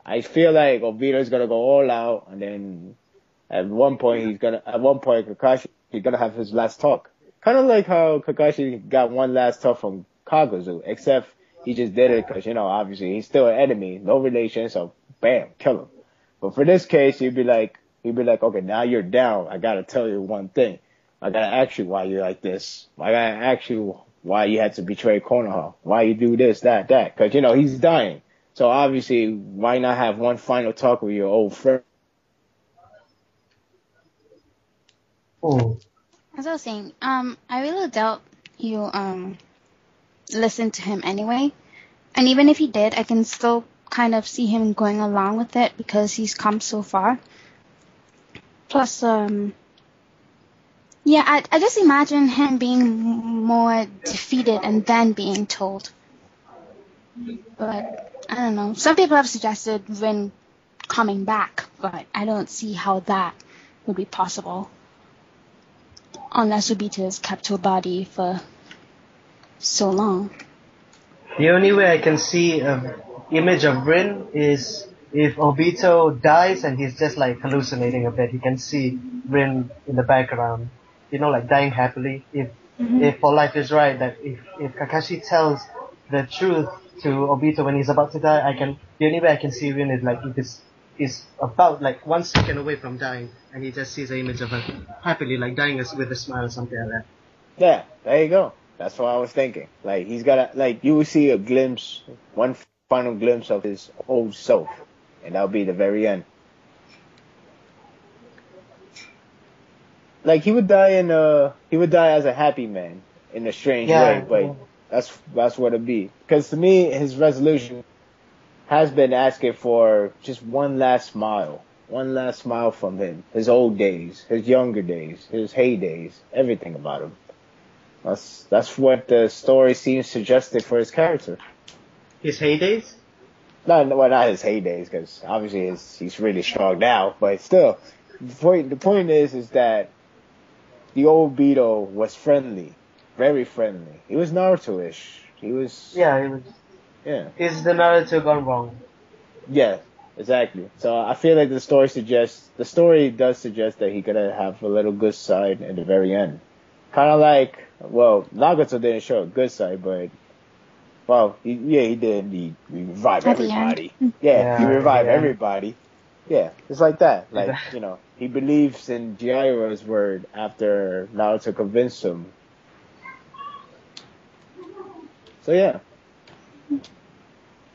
I feel like Obito's gonna go all out, and then at one point Kakashi is gonna have his last talk. Kind of like how Kakashi got one last talk from Kaguzu, except he just did it because, obviously he's still an enemy, no relation, so bam, kill him. But for this case, he'd be like, okay, now you're down. I gotta tell you one thing. I gotta ask you why you're like this. I gotta ask you why you had to betray Konoha. Why you do this, that. Because, he's dying. So obviously, why not have one final talk with your old friend? Oh. As I was saying, I really doubt you listen to him anyway. And even if he did, I can still kind of see him going along with it because he's come so far. Plus, I just imagine him being more defeated and then being told. But I don't know. Some people have suggested Rin coming back, but I don't see how that would be possible. Unless Obito has kept her body for so long. The only way I can see an image of Rin is if Obito dies and he's just hallucinating a bit. You can see Rin in the background, dying happily. If for life is right, that if Kakashi tells the truth to Obito when he's about to die, the only way I can see Rin is if he's about 1 second away from dying, and he just sees an image of her happily dying with a smile or something like that. Yeah, there you go. That's what I was thinking. He's got you will see one final glimpse of his old self, and that'll be the very end. He would die as a happy man in a strange way, but that's what it'd be. Because to me, his resolution has been asking for just one last smile from him. His old days, his younger days, his heydays, everything about him. That's what the story seems suggested for his character. His heydays? not his heydays, because obviously he's really strong now. But still, the point is that the old Beto was friendly, very friendly. He was Naruto-ish. He was. Yeah, it was. Yeah. Is the Naruto gone wrong? Yeah, exactly. So I feel like the story does suggest that he gonna have a little good side at the very end. Kind of like, well, Nagato didn't show a good side, but well, he did. He revived At the everybody. end. Yeah, he revived yeah. everybody. Yeah, it's like that. Like, he believes in Jiraiya's word after Naruto convinced him. So yeah.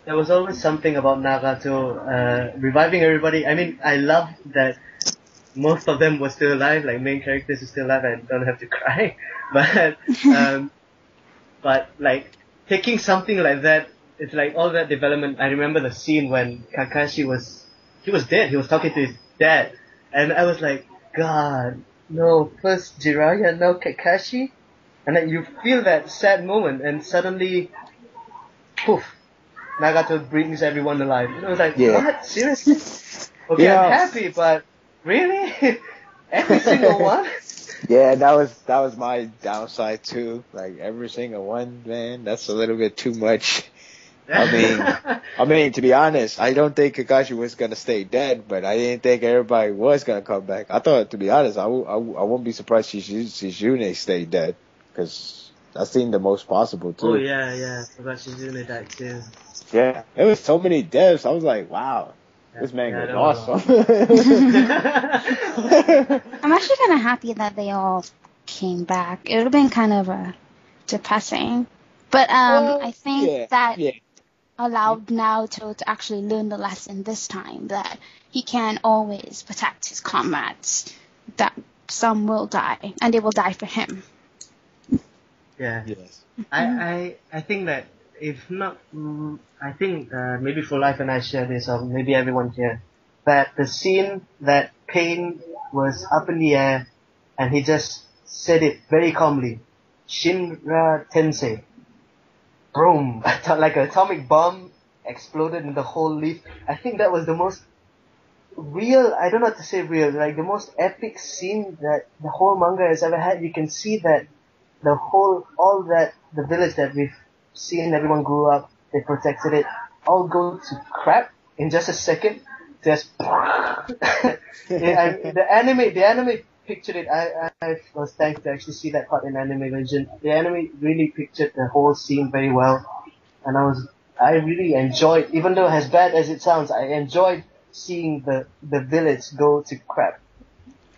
There was always something about Nagato reviving everybody. I mean, I love that most of them were still alive, like main characters are still alive and don't have to cry. But like taking something like that, it's like all that development. I remember the scene when Kakashi was dead. He was talking to his dad, and I was like, God, no, first Jiraiya, now Kakashi, and then you feel that sad moment, and suddenly, poof. Nagato brings everyone alive. And I was like, what? Seriously? Okay, I'm happy, but really? Every single one? Yeah, that was my downside too. Like every single one, man, that's a little bit too much. I mean, to be honest, I don't think Kakashi was gonna stay dead, but I didn't think everybody was gonna come back. I thought, to be honest, I won't be surprised Shizune stayed dead, because that seemed the most possible too. Oh yeah, I forgot Shizune died too. Yeah, there was so many deaths. I was like, wow, this man was awesome. I'm actually kind of happy that they all came back. It would have been kind of depressing. But I think that allowed Naruto to actually learn the lesson this time, that he can't always protect his comrades, that some will die, and they will die for him. Yeah. Yes. I think that if not, I think maybe for Life and I share this, or maybe everyone here, that the scene that Pain was up in the air and he just said it very calmly, Shinra Tensei, boom, like an atomic bomb exploded in the whole leaf. I think that was the most real, I don't know how to say real, like the most epic scene that the whole manga has ever had. You can see that the village that we've seen, everyone grew up, they protected it, all go to crap in just a second. Just the anime pictured it. I was thankful to actually see that part in anime version. The anime really pictured the whole scene very well, and I really enjoyed, even though as bad as it sounds, I enjoyed seeing the village go to crap.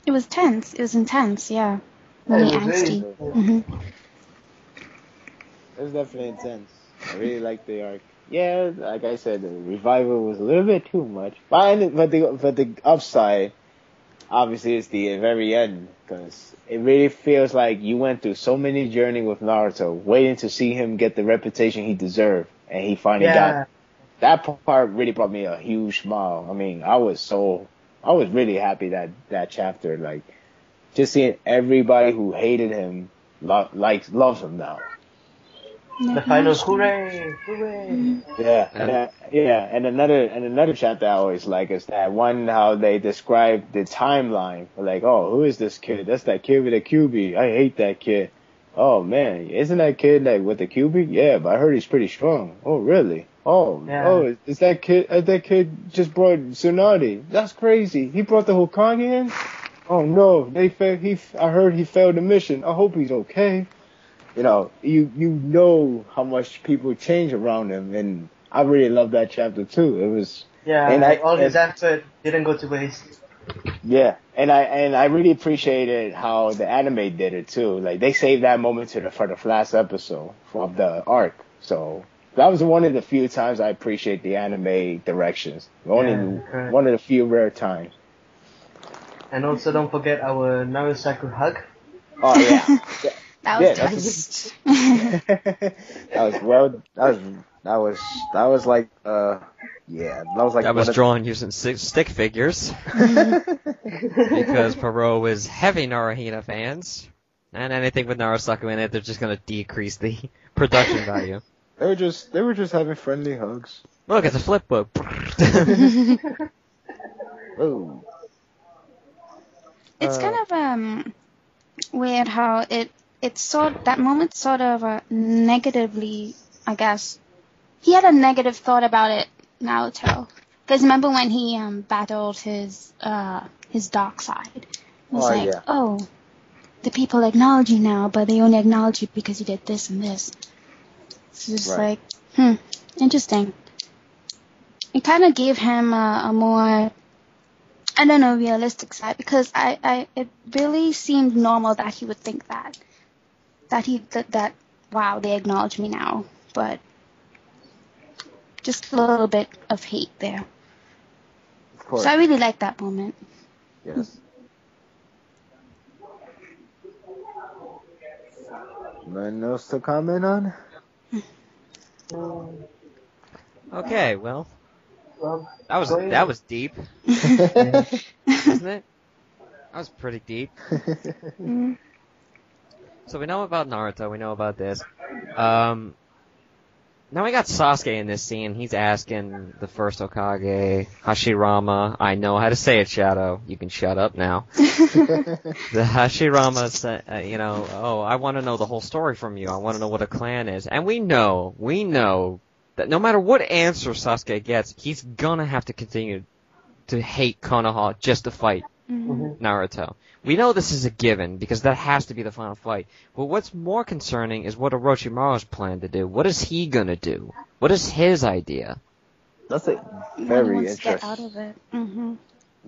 It was tense. It was intense. Yeah. Really angsty. It was definitely intense. I really liked the arc. Yeah, like I said, the revival was a little bit too much. But the upside, obviously, is the very end, because it really feels like you went through so many journeys with Naruto, waiting to see him get the reputation he deserved, and he finally got. That part really brought me a huge smile. I mean, I was really happy that chapter, like, just seeing everybody who hated him loves him now. The final hooray! Yeah, and another chapter I always like is that one, how they describe the timeline. Like, oh, who is this kid? That's that kid with a QB. I hate that kid. Oh man, isn't that kid like with the QB? Yeah, but I heard he's pretty strong. Oh really? Oh, is that kid? That kid just brought Tsunade. That's crazy. He brought the Hokage in. Oh no, I heard he failed the mission. I hope he's okay. You know how much people change around him, and I really love that chapter too. It was all his effort didn't go to waste. Yeah, and I really appreciated how the anime did it too. Like they saved that moment for the last episode of the arc. So that was one of the few times I appreciate the anime directions. One of the few rare times. And also, don't forget our NaruSaku hug. Oh yeah. That was That was drawn using stick figures. Because Perot is heavy Naruhina fans. And anything with NaruSaku in it, they're just gonna decrease the production value. They were just having friendly hugs. Look, it's a flip book. Oh. It's kind of weird how that moment sort of negatively, I guess. He had a negative thought about it, Naruto. Because remember when he battled his dark side? It was oh, the people acknowledge you now, but they only acknowledge you because you did this and this. It's just like, interesting. It kind of gave him a more, I don't know, realistic side, because it really seemed normal that he would think that wow, they acknowledge me now, but just a little bit of hate there. Of course. So I really liked that moment. Yes. Nothing else to comment on? Okay, well, Well, that was deep, wasn't it? That was pretty deep. So we know about Naruto, we know about this. Now we got Sasuke in this scene. He's asking the first Hokage, Hashirama. I know how to say it, Shadow. You can shut up now. The Hashirama said, oh, I want to know the whole story from you. I want to know what a clan is. And we know that no matter what answer Sasuke gets, he's gonna have to continue to hate Konoha just to fight Naruto. We know this is a given, because that has to be the final fight. But what's more concerning is what Orochimaru's plan to do. What is he gonna do? What is his idea? That's a When he very wants to get interesting. out of it. Mm-hmm.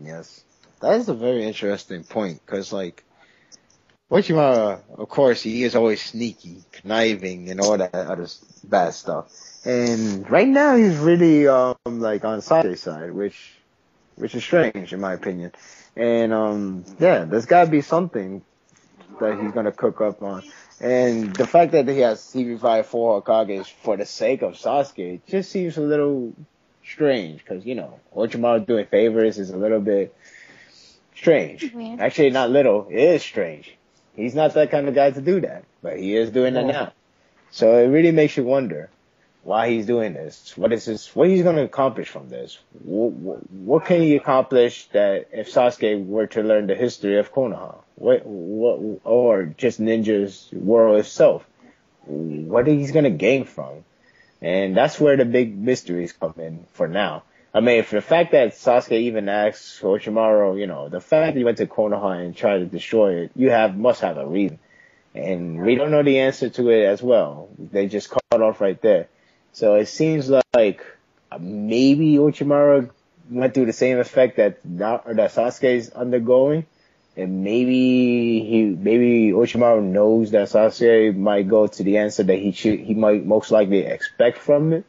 Yes. That is a very interesting point, because, like, Orochimaru, of course, he is always sneaky, conniving, and all that other bad stuff. And right now, he's really, like, on Sasuke's side, which is strange, in my opinion. And, there's gotta be something that he's gonna cook up on. And the fact that he revived 4 Hokages for the sake of Sasuke just seems a little strange, because, Orochimaru doing favors is a little bit strange. Weird. Actually, not little, it is strange. He's not that kind of guy to do that, but he is doing that now. So it really makes you wonder why he's doing this. What he's going to accomplish from this? What can he accomplish that if Sasuke were to learn the history of Konoha? Or just Ninja's world itself? What he's going to gain from? And that's where the big mysteries come in for now. I mean, for the fact that Sasuke even asks Orochimaru, the fact that he went to Konoha and tried to destroy it, must have a reason. And we don't know the answer to it as well. They just cut off right there. So it seems like maybe Orochimaru went through the same effect that Sasuke's undergoing. And maybe Orochimaru knows that Sasuke might go to the answer that he might most likely expect from it.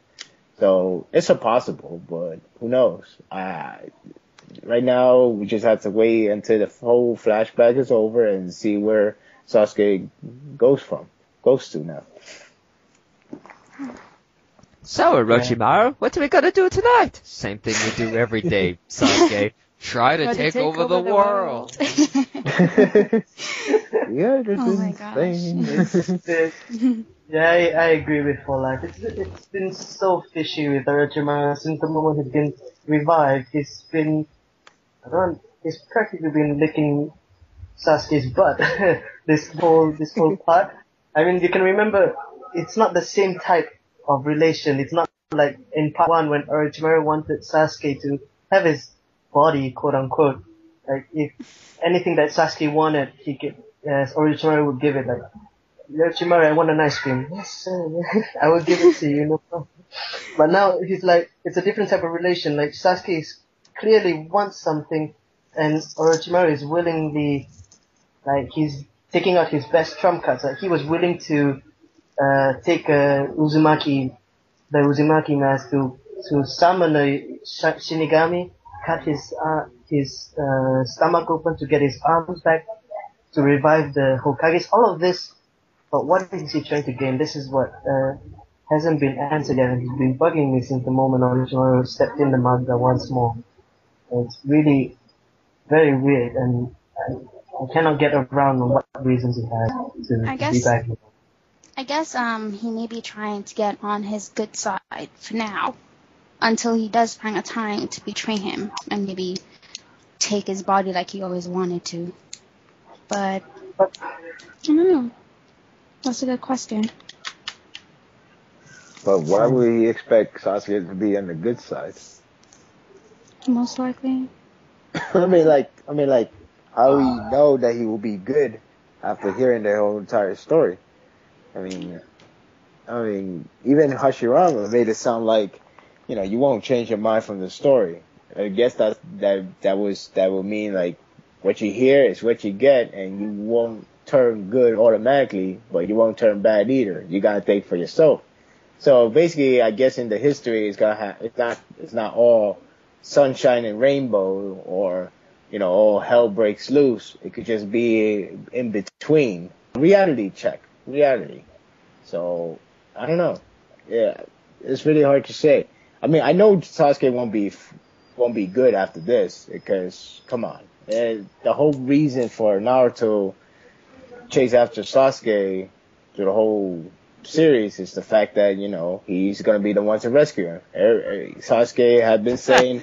So it's a possible, but who knows? Right now, we just have to wait until the whole flashback is over and see where Sasuke goes to now. So, Orochimaru, what are we gonna do tonight? Same thing we do every day, Sasuke. Try to take over the world. Yeah, this Oh is my gosh. Yeah, I agree with Full Life. It's been so fishy with Orochimaru since the moment he's been revived. He's practically been licking Sasuke's butt this whole part. I mean, you can remember, it's not the same type of relation. It's not like in part 1 when Orochimaru wanted Sasuke to have his body, quote unquote. Like, if anything that Sasuke wanted, Orochimaru would give it. Like, Orochimaru, I want an ice cream. Yes, sir. I will give it to you, no problem. But now he's like, it's a different type of relation. Like, Sasuke clearly wants something, and Orochimaru is willingly, like, he's taking out his best trump cards. Like, he was willing to take the Uzumaki mask to summon a Shinigami, cut his stomach open to get his arms back, to revive the Hokages. All of this, but what is he trying to gain? This is what hasn't been answered yet, and he's been bugging me since the moment Orochimaru stepped in the manga once more. It's really very weird, and I cannot get around on what reasons he has to be back. I guess he may be trying to get on his good side for now, until he does find a time to betray him and maybe take his body like he always wanted to. But I don't know. That's a good question. But why would he expect Sasuke to be on the good side? Most likely. I mean, like, how do you know that he will be good after hearing the whole entire story? I mean, even Hashirama made it sound like, you won't change your mind from the story. I guess that would mean like what you hear is what you get, and you won't turn good automatically, but you won't turn bad either. You gotta think for yourself. So basically, I guess in the history, it's not all sunshine and rainbow, or all hell breaks loose. It could just be in between. Reality check. So I don't know. Yeah, it's really hard to say. I mean, I know Sasuke won't be good after this, because come on, the whole reason for Naruto chase after Sasuke through the whole series is the fact that he's gonna be the one to rescue him. Sasuke had been saying.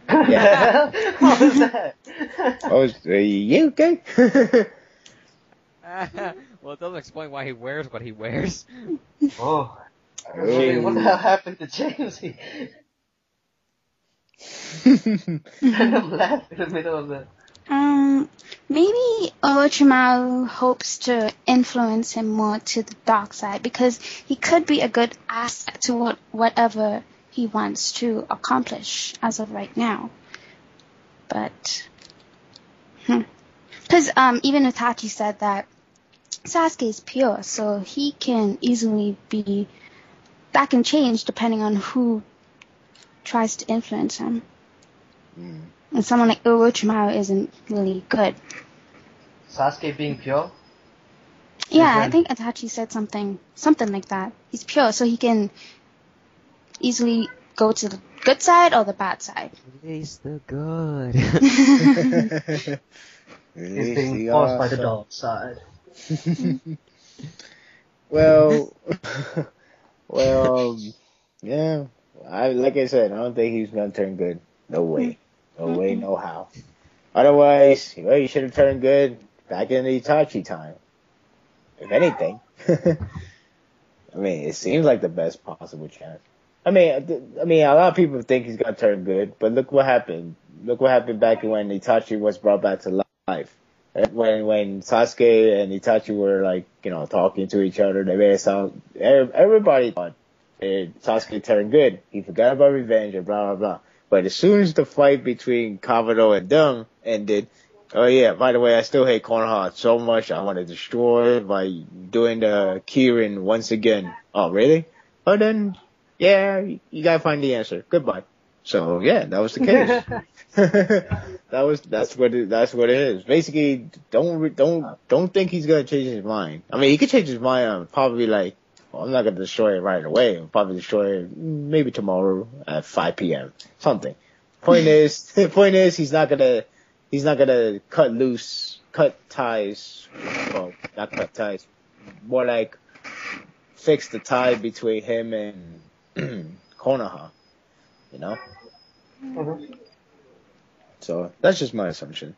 Yeah. What was that? Oh, you okay? Well, it doesn't explain why he wears what he wears. Oh. What the hell happened to James? I'm laughing in the middle of that. Maybe Orochimaru hopes to influence him more to the dark side, because he could be a good asset to whatever he wants to accomplish as of right now. But, because even Itachi said that Sasuke is pure, so he can easily that can change depending on who tries to influence him. And someone like Orochimaru isn't really good. Sasuke being pure? Yeah, I think Itachi said something like that. He's pure, so he can easily go to the good side or the bad side. Release the good. He's being forced by the dark side. Well, yeah. Like I said, I don't think he's gonna turn good. No way. No way, no how. Otherwise, he should have turned good back in the Itachi time. If anything. I mean, it seems like the best possible chance. I mean, a lot of people think he's gonna turn good, but look what happened. Look what happened back when Itachi was brought back to life. When Sasuke and Itachi were like, talking to each other, they made it sound, everybody thought Sasuke turned good. He forgot about revenge and blah, blah, blah. But as soon as the fight between Kabuto and Dung ended, oh yeah, by the way, I still hate Konoha so much, I want to destroy it by doing the Kirin once again. Oh, really? Oh, then, yeah, you gotta find the answer. Goodbye. So yeah, that was the case. That's what it is. Basically, don't think he's gonna change his mind. I mean, he could change his mind on probably like, I'm not gonna destroy it right away. I'll probably destroy it maybe tomorrow at 5 p.m. Something. Point is, he's not gonna cut ties. Well, not cut ties. More like fix the tie between him and Konoha. Mm-hmm. So that's just my assumption.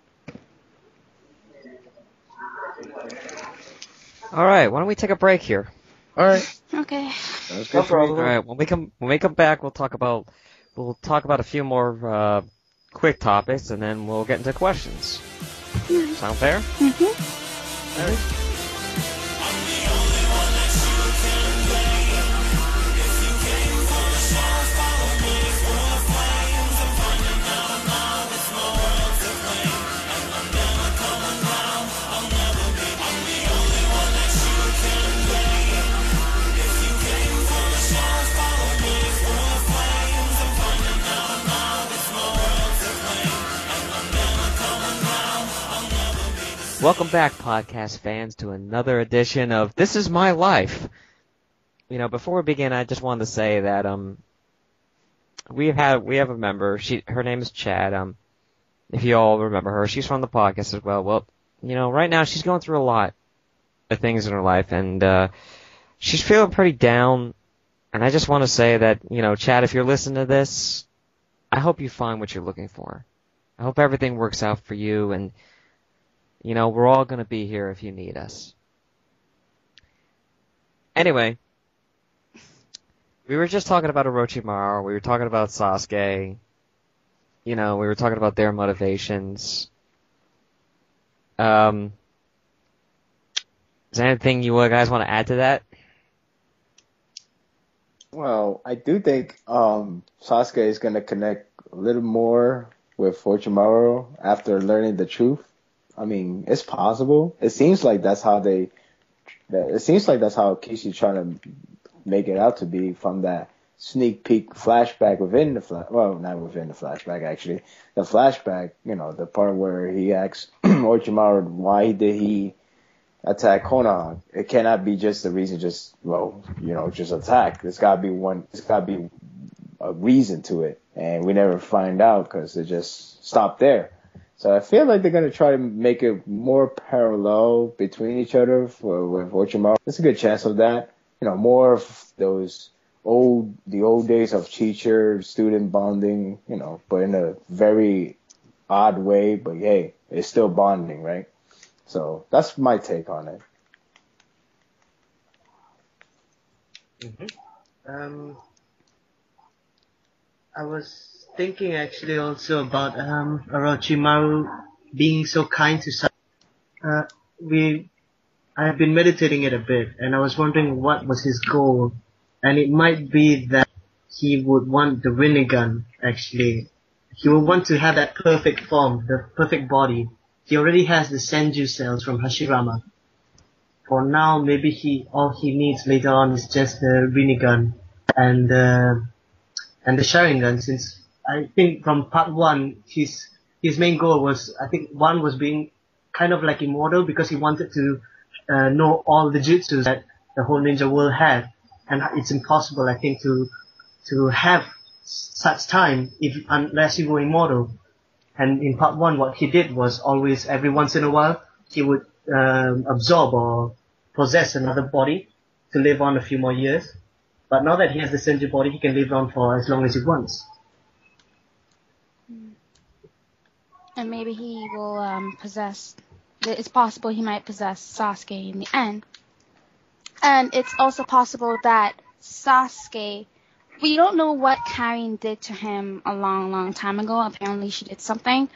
Alright, why don't we take a break here? Alright. Okay. Sounds good for me. Alright, when we come back, we'll talk about a few more quick topics, and then we'll get into questions. Sound fair? Mm-hmm. Alright. Welcome back, podcast fans, to another edition of This Is My Life. Before we begin, I just wanted to say that we have a member. Her name is Chad. If you all remember her, she's from the podcast as well. Well, right now she's going through a lot. things in her life, and she's feeling pretty down. And I just want to say that, Chad, if you're listening to this, I hope you find what you're looking for. I hope everything works out for you, and, we're all going to be here if you need us. Anyway, we were just talking about Orochimaru, we were talking about Sasuke, we were talking about their motivations. Is there anything you guys want to add to that? Well, I do think Sasuke is going to connect a little more with Orochimaru after learning the truth. I mean, it's possible. It seems like that's how Kishi's trying to make it out to be from that sneak peek flashback within the not within the flashback actually. The flashback, the part where he asks Orochimaru why did he attack Konoha. It cannot be just the reason just attack. There's gotta be a reason to it. And we never find out because it just stopped there. So I feel like they're going to try to make it more parallel between each other with Orochimaru. There's a good chance of that. More of the old days of teacher-student bonding, but in a very odd way. But hey, it's still bonding, right? So that's my take on it. Mm-hmm. I was thinking actually also about Orochimaru being so kind to Sasuke. I have been meditating it a bit, and I was wondering what was his goal, and it might be that he would want the Rinnegan. Actually, he would want to have that perfect form, the perfect body. He already has the Senju cells from Hashirama. For now, maybe all he needs later on is just the Rinnegan and the Sharingan, since I think from part 1, his main goal was, I think one was being kind of like immortal because he wanted to know all the jutsus that the whole ninja world had. And it's impossible, I think, to have such time unless you were immortal. And in part 1, what he did was always, every once in a while, he would absorb or possess another body to live on a few more years. But now that he has the Senju body, he can live on for as long as he wants. And maybe he will it's possible he might possess Sasuke in the end. And it's also possible that Sasuke, we don't know what Karin did to him a long, long time ago. Apparently she did something.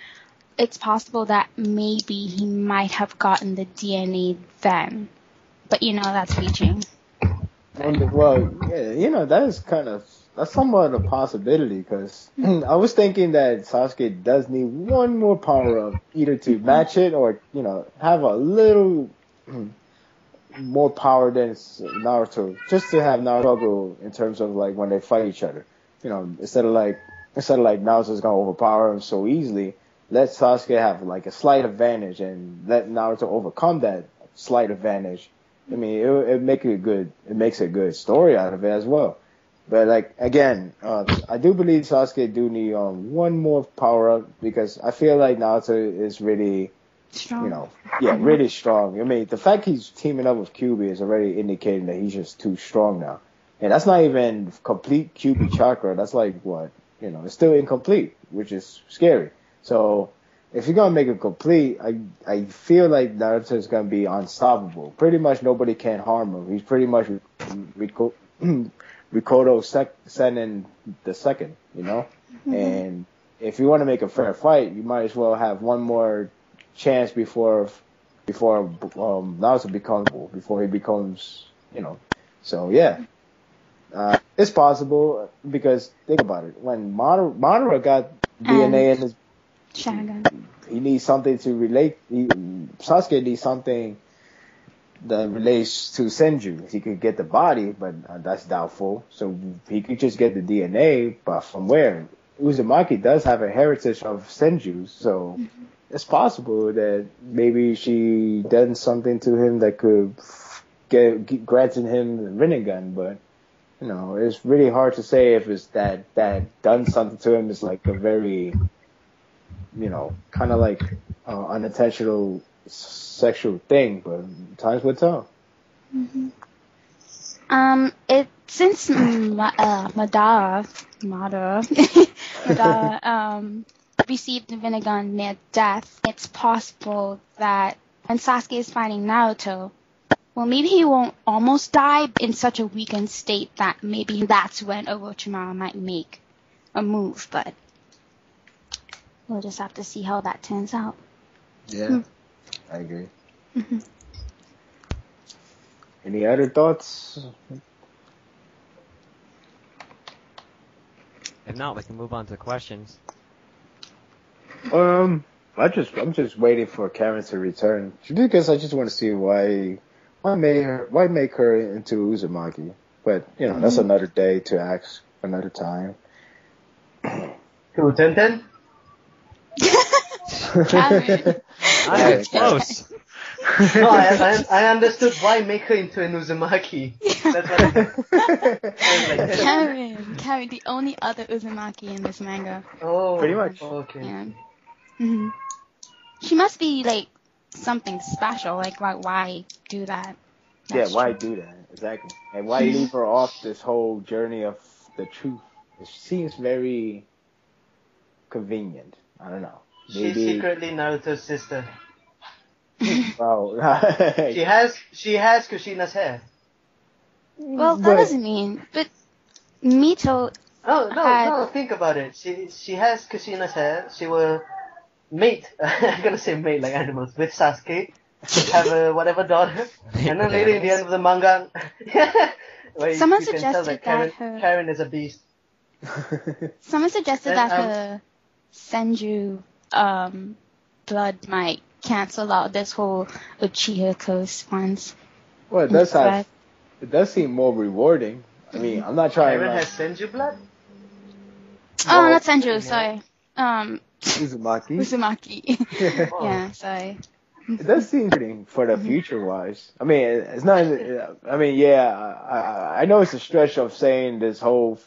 It's possible that maybe he might have gotten the DNA then. But that's reaching. And well, yeah, that's somewhat a possibility because I was thinking that Sasuke does need one more power up, either to match it or have a little more power than Naruto, just to have Naruto in terms of like when they fight each other. Instead of like Naruto's gonna overpower him so easily, let Sasuke have like a slight advantage and let Naruto overcome that slight advantage. I mean, it makes a good story out of it as well. But like again, I do believe Sasuke do need one more power up because I feel like Naruto is really strong. Really strong. I mean, the fact he's teaming up with Kyuubi is already indicating that he's just too strong now. And that's not even complete Kyuubi chakra. That's like what? It's still incomplete, which is scary. So if you're gonna make it complete, I feel like Naruto is gonna be unstoppable. Pretty much nobody can harm him. He's pretty much Rikuto Senin the second, Mm-hmm. And if you want to make a fair fight, you might as well have one more chance before Naruto before he becomes, So yeah, it's possible because think about it. When Madara got DNA in his Sharingan, he needs something to relate. Sasuke needs something that relates to Senju. He could get the body, but that's doubtful. So he could just get the DNA, but from where? Uzumaki does have a heritage of Senju, so it's possible that maybe she done something to him that could granted him the Rinnegan, but it's really hard to say if it's that done something to him is like a very, kind of like unintentional sexual thing, but times will tell. Mm-hmm. Since Madara received the Rinnegan near death, it's possible that when Sasuke is fighting Naruto, well, maybe he won't almost die in such a weakened state that maybe that's when Orochimaru might make a move, but we'll just have to see how that turns out. Yeah, I agree. Mm-hmm. Any other thoughts? If not, we can move on to questions. I'm just waiting for Karen to return because I just want to see why make her into Uzumaki. But that's another day to ask another time. To Tenten? I was close. No, I understood why make her into an Uzumaki. That's what Karen, the only other Uzumaki in this manga. Oh, pretty much. Okay. Yeah. Mm-hmm. She must be like something special. Like why do that? That's why true. do that exactly? And why leave her off this whole journey of the truth? It seems very convenient. I don't know. She's secretly Naruto's sister. Wow. She has Kushina's hair. Well, that doesn't mean. But Mito. No. Think about it. She has Kushina's hair. She will mate. I'm gonna say mate like animals with Sasuke. Have a whatever daughter, and then later in the end of the manga, Someone you suggested can tell that Karen is a beast. Someone suggested that her Senju blood might cancel out this whole Uchiha curse once. Well, it does seem more rewarding. I mean, I'm not trying. Karen has Senju blood. Oh, not Senju. Sorry. Uzumaki. Yeah, sorry. It does seem fitting for the future wise. I mean, it's not. I mean, yeah, I know it's a stretch of saying this whole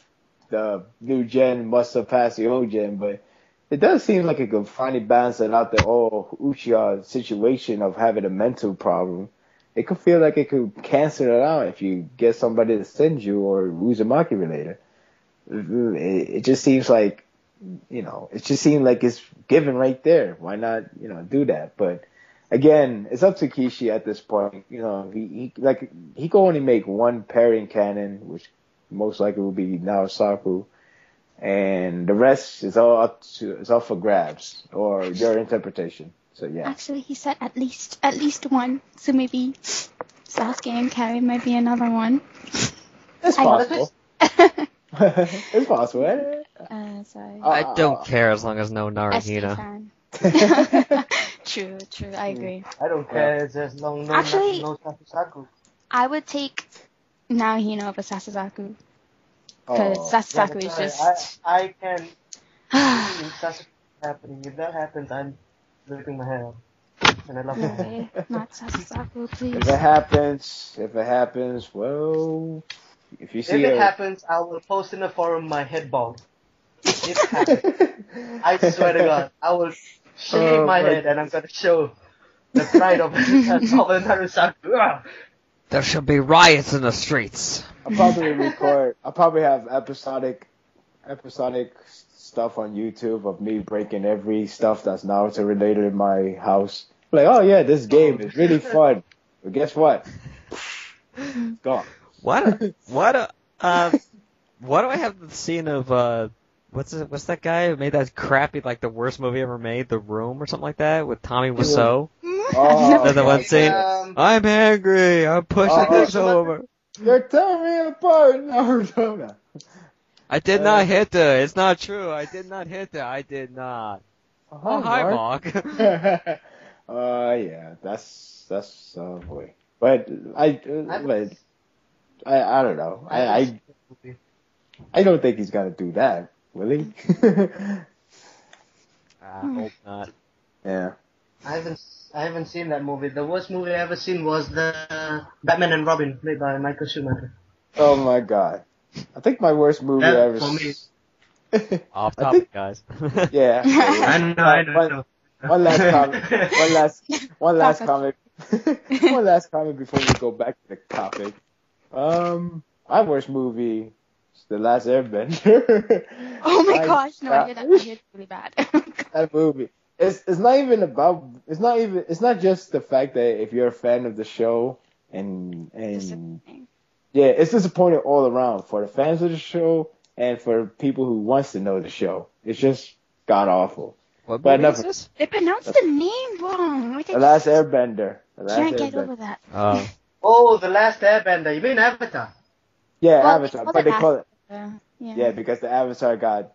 the new gen must surpass the old gen, but it does seem like it could finally balance it out the whole Uchiha situation of having a mental problem. It could feel like it could cancel it out if you get somebody to send you or Uzumaki related. It just seems like, it just seems like it's given right there. Why not, do that? But again, it's up to Kishi at this point. He can only make one pairing canon, which most likely will be NaruSaku, and the rest is all up for grabs or your interpretation. So yeah. Actually, he said at least one. So maybe Sasuke and Karen might be another one. It's possible. It's possible. Sorry. I don't care as long as no Naruhito. True. I agree. I don't care as long no Sakusaku. I would take Naruhito over Sasazaku. Because Sasazaku is just. I can see Sasazaku happening. If that happens, I'm ripping my hair off. And I love that. Not Sasazaku, please. If it happens, well, if you see it happens, I will post in the forum my head bald. If it happens, I swear to God, I will shave my head and I'm gonna show the pride of NaruSaku. There shall be riots in the streets. I'll probably have episodic stuff on YouTube of me breaking every stuff that's Naruto related in my house. Like, oh yeah, this game is really fun. But guess what? Gone. What do I have the scene of what's that guy who made that crappy, like the worst movie ever made, The Room or something like that, with Tommy Wiseau? Oh, the one scene. I'm angry. I'm pushing this over. You're tearing me apart, Naruto. I did not hit her. It's not true. I did not hit her. I did not. Oh, hi, Mark. Yeah, that's boy. But I don't know. I don't think he's gonna do that, will he? I hope not. Yeah. I haven't seen that movie. The worst movie I ever seen was the Batman and Robin, made by Michael Schumacher. Oh my God. I think my worst movie I ever seen. Off topic, guys. Yeah. I know. One last comment. One last comment. One last comment before we go back to the topic. My worst movie is The Last Airbender. Oh my gosh, no, I hear that. I hear it's really bad. That movie. It's not even about. It's not just the fact that if you're a fan of the show and yeah, it's disappointing all around for the fans of the show and for people who wants to know the show. It's just god awful. What But movie is enough. this? They pronounced the name wrong. The Last Airbender. Can't get over that. Oh, The Last Airbender. You mean Avatar? Yeah, Well, Avatar, but they call it. Yeah. Yeah, because the Avatar got,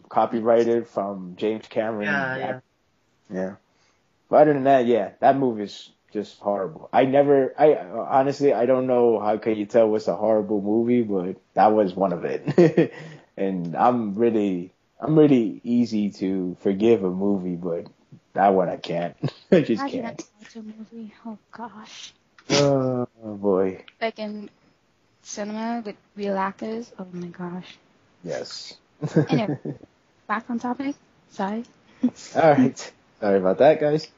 copyrighted from James Cameron. Yeah. But other than that, yeah, that movie is just horrible. Honestly, I don't know how can you tell what's a horrible movie, but that was one of it. And I'm really easy to forgive a movie, but that one I can't. I just can't. That's a movie. Oh gosh. Oh boy. Like in cinema with real actors. Oh my gosh. Yes. Anyway, back on topic. Sorry. All right. Sorry about that, guys.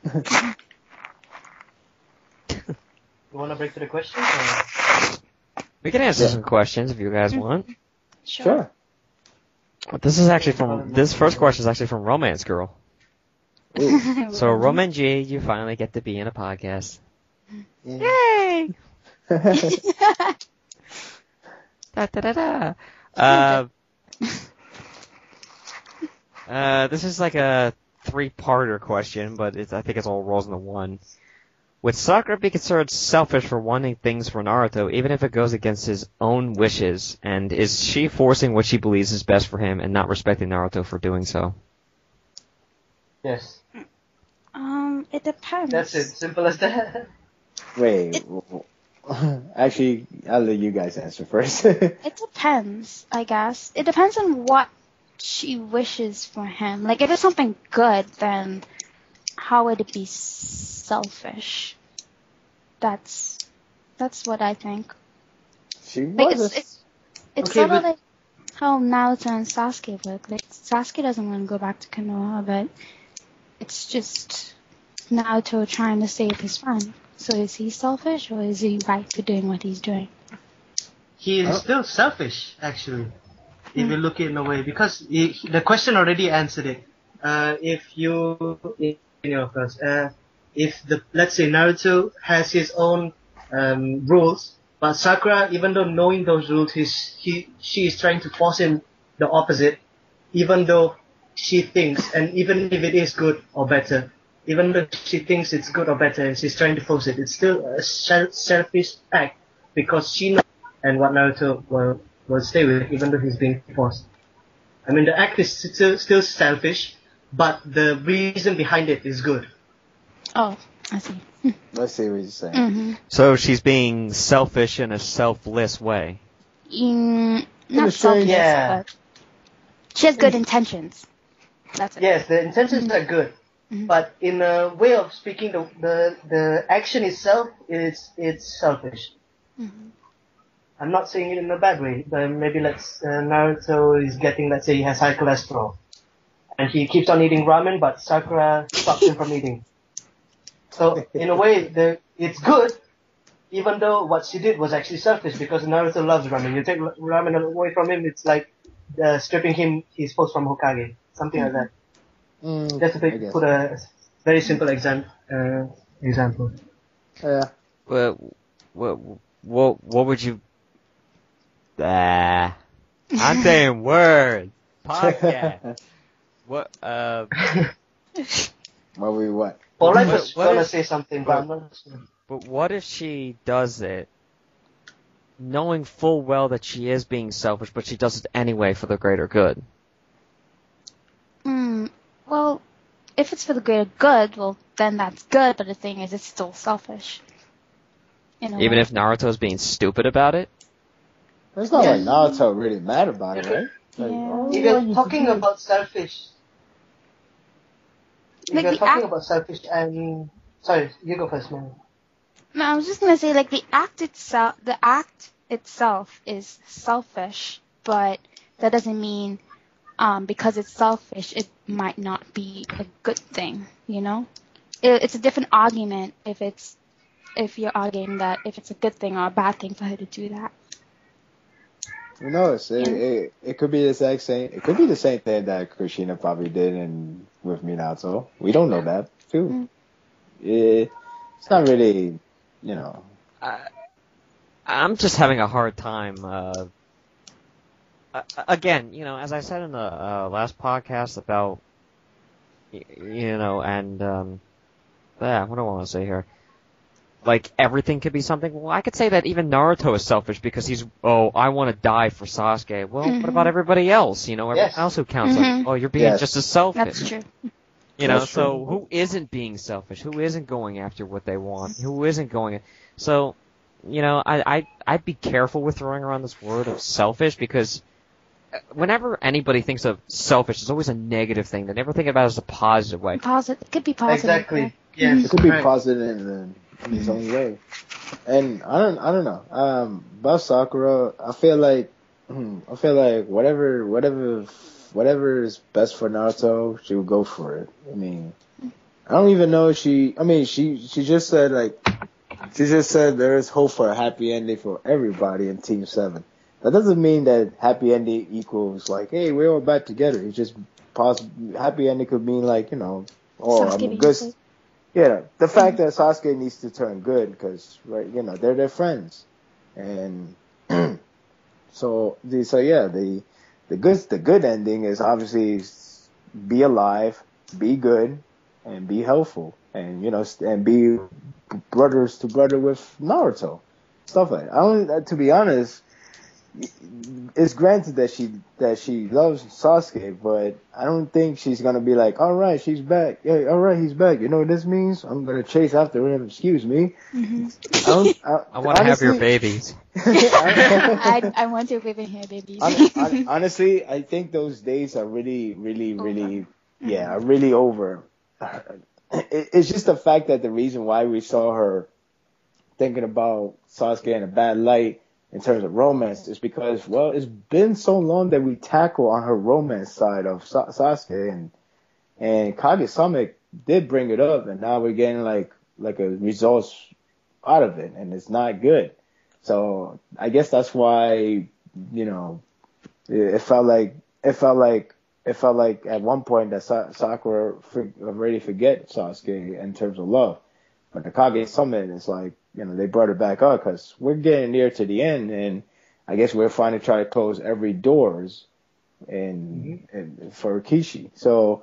You want to break to the questions? We can answer some questions if you guys want. Sure. But this first question is actually from Romance Girl. So, Roman G, you finally get to be in a podcast. Yay! Da, da, da, da. This is like a three-parter question, but I think it's all rolls into one. Would Sakura be considered selfish for wanting things for Naruto, even if it goes against his own wishes? And is she forcing what she believes is best for him and not respecting Naruto for doing so? Yes. It depends. That's it. Simple as that. Wait. Actually, I'll let you guys answer first. It depends, I guess. It depends on what she wishes for him. Like, if it's something good, then how would it be selfish? That's what I think. She Like, was. it's Okay, sort of but- like how Naruto and Sasuke work. Like, Sasuke doesn't want to go back to Konoha, but it's just Naruto trying to save his friend. So is he selfish, or is he right for doing what he's doing? He is still selfish, actually, if you look it in a way, because the question already answered it. If let's say Naruto has his own rules, but Sakura, even though knowing those rules, she is trying to force him the opposite, even though she thinks, and even if it is good or better, even though she thinks it's good or better and she's trying to force it, it's still a selfish act because she knows and what Naruto will stay with, even though he's being forced. I mean, the act is still selfish, but the reason behind it is good. Oh, I see. Let's see what you're saying. Mm-hmm. So she's being selfish in a selfless way. Not strange- selfish, Yeah. but she has good intentions. That's it. Yes, the intentions are good, but in a way of speaking, the action itself it's selfish. Mm-hmm. I'm not saying it in a bad way, but maybe Naruto is getting, let's say he has high cholesterol, and he keeps on eating ramen, but Sakura stops him from eating. So in a way, it's good, even though what she did was actually selfish, because Naruto loves ramen. You take ramen away from him, it's like stripping him his post from Hokage, something like that. Just to put a very simple example. Yeah. What would you? I'm saying words. Podcast. What? What? Well, I was What gonna if- say something, but I'm not sure. But what if she does it, knowing full well that she is being selfish, but she does it anyway for the greater good? Well, if it's for the greater good, well, then that's good, but the thing is, it's still selfish. Even if Naruto's being stupid about it? It's not like Naruto really mad about it, right? Like, Yeah. If you're talking about selfish, Like the act- about selfish and sorry, you go first, man. No, I was just gonna say, like, the act itself is selfish, but that doesn't mean because it's selfish, it might not be a good thing, you know? It's a different argument if you're arguing that if it's a good thing or a bad thing for her to do that. Who knows? Yeah. It could be the exact same. It could be the same thing that Christina probably did with Minato. We don't know that too. It's not really, you know. I'm just having a hard time. Again, you know, as I said in the last podcast about, you know, and what do I want to say here? Like, everything could be something. Well, I could say that even Naruto is selfish because I want to die for Sasuke. Well, what about everybody else? You know, everyone else who counts like, you're being just as selfish. That's true. You know, so who isn't being selfish? Who isn't going after what they want? Who isn't going? So, you know, I'd be careful with throwing around this word of selfish because whenever anybody thinks of selfish, it's always a negative thing. They never think about it as a positive way. It could be positive. Exactly. Yeah. Yes. It could be positive in its own way. And I don't know. About Sakura, I feel like whatever is best for Naruto, she would go for it. I mean, I don't even know if she just said there is hope for a happy ending for everybody in Team 7. That doesn't mean that happy ending equals like, hey, we're all back together. It's just happy ending could mean like, you know, I'm good. Yeah, the fact that Sasuke needs to turn good because, right, you know, they're their friends, and so the good ending is obviously be alive, be good, and be helpful, and you know, and be brothers to brother with Naruto, stuff like that. To be honest, it's granted that she loves Sasuke, but I don't think she's gonna be like, all right, she's back. Yeah, all right, he's back. You know what this means? I'm gonna chase after him. Excuse me. I want to have your babies. I want your baby hair, babies. Honestly, I think those days are really over. It's just the fact that the reason why we saw her thinking about Sasuke in a bad light in terms of romance is because, well, it's been so long that we tackle on her romance side of Sasuke, and Kage-sama did bring it up, and now we're getting like a results out of it, and it's not good. So I guess that's why, you know, it felt like at one point that Sakura already forget Sasuke in terms of love, but the Kage-sama is like, you know, they brought it back up because we're getting near to the end, and I guess we're finally trying to close every doors and for Kishi. So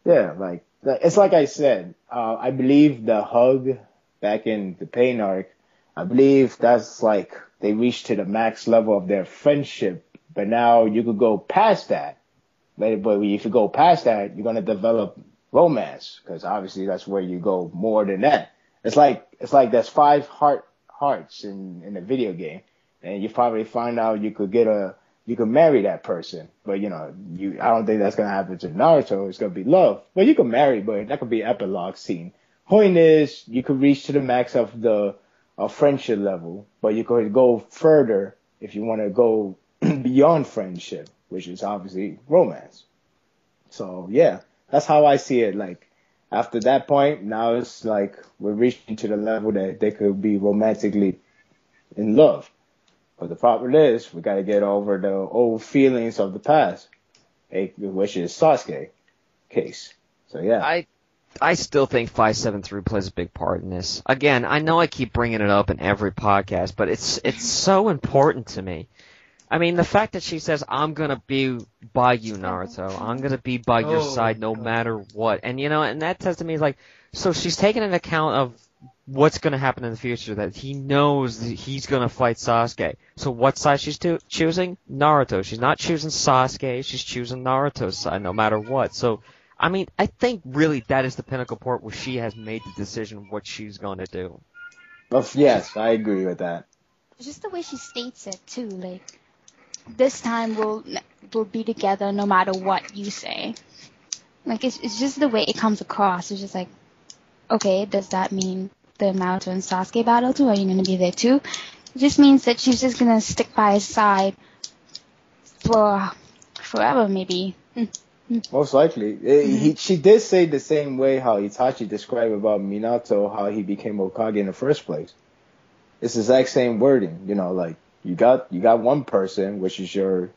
yeah, like it's like I said, I believe the hug back in the Pain arc, I believe that's like they reached to the max level of their friendship, but now you could go past that. But if you go past that, you're gonna develop romance because obviously that's where you go more than that. It's like there's 5 hearts in a video game, and you probably find out you could marry that person, but you know, I don't think that's gonna happen to Naruto. It's gonna be love, but you can marry, but that could be epilogue scene. Point is, you could reach to the max of the friendship level, but you could go further if you want to go beyond friendship, which is obviously romance. So yeah, that's how I see it. Like, after that point, now it's like we're reaching to the level that they could be romantically in love. But the problem is, we got to get over the old feelings of the past, which is Sasuke case. So yeah. I still think 573 plays a big part in this. Again, I know I keep bringing it up in every podcast, but it's so important to me. I mean, the fact that she says, I'm gonna be by you, Naruto. I'm gonna be by your side no matter what. And, you know, and that says to me, like, so she's taking into account of what's gonna happen in the future, that he knows that he's gonna fight Sasuke. So what side she's choosing? Naruto. She's not choosing Sasuke, she's choosing Naruto's side no matter what. So, I mean, I think really that is the pinnacle part where she has made the decision of what she's gonna do. Well, yes, I agree with that. Just the way she states it, too, like, this time we'll be together no matter what you say. Like, it's just the way it comes across. It's just like, okay, does that mean the Naruto and Sasuke battle too? Are you going to be there too? It just means that she's just going to stick by his side for forever, maybe. Most likely. She did say the same way how Itachi described about Minato, how he became Hokage in the first place. It's the exact same wording, like you got one person, which is your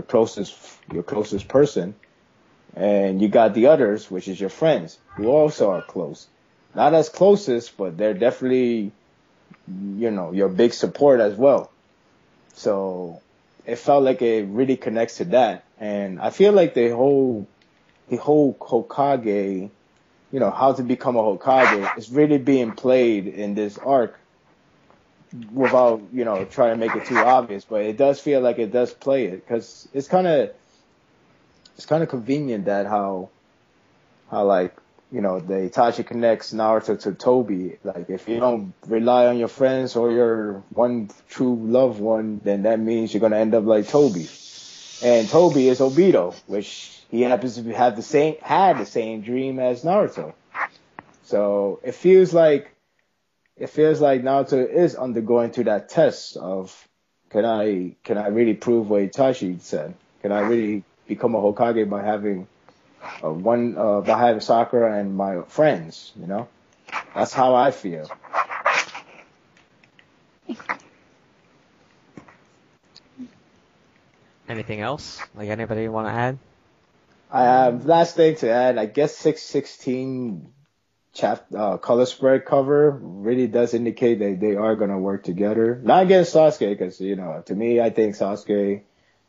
closest person, and you got the others, which is your friends, who also are close. Not as closest, but they're definitely, your big support as well. So it felt like it really connects to that. And I feel like the whole Hokage, how to become a Hokage is really being played in this arc without, trying to make it too obvious. But it does feel like it does play it, because it's kind of convenient that how like, the Itachi connects Naruto to Toby. Like, if you don't rely on your friends or your one true loved one, then that means you're going to end up like Toby. And Toby is Obito, which he happens to had the same dream as Naruto. So it feels like Naruto is undergoing to that test of, can I really prove what Itachi said? Can I really become a Hokage by having by having Sakura and my friends? That's how I feel. Anything else? Like, anybody want to add? I have last thing to add. I guess 616 color spread cover really does indicate that they are going to work together. Not against Sasuke, because, to me, I think Sasuke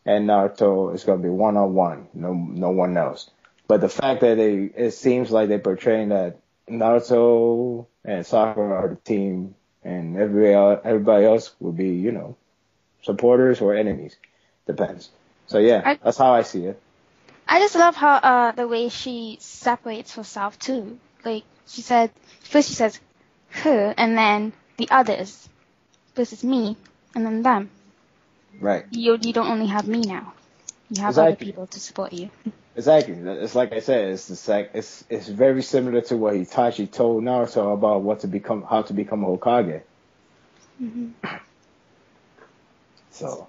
and Naruto is going to be one-on-one. No one else. But the fact that it seems like they're portraying that Naruto and Sakura are the team, and everybody else will be, supporters or enemies. Depends. So yeah, that's how I see it. I just love how the way she separates herself too. Like, first she says her, and then the others. First it's me, and then them. Right. You don't only have me now. You have other people to support you. Exactly. It's like I said. It's very similar to what Itachi told Naruto about how to become a Hokage. Mm-hmm. So.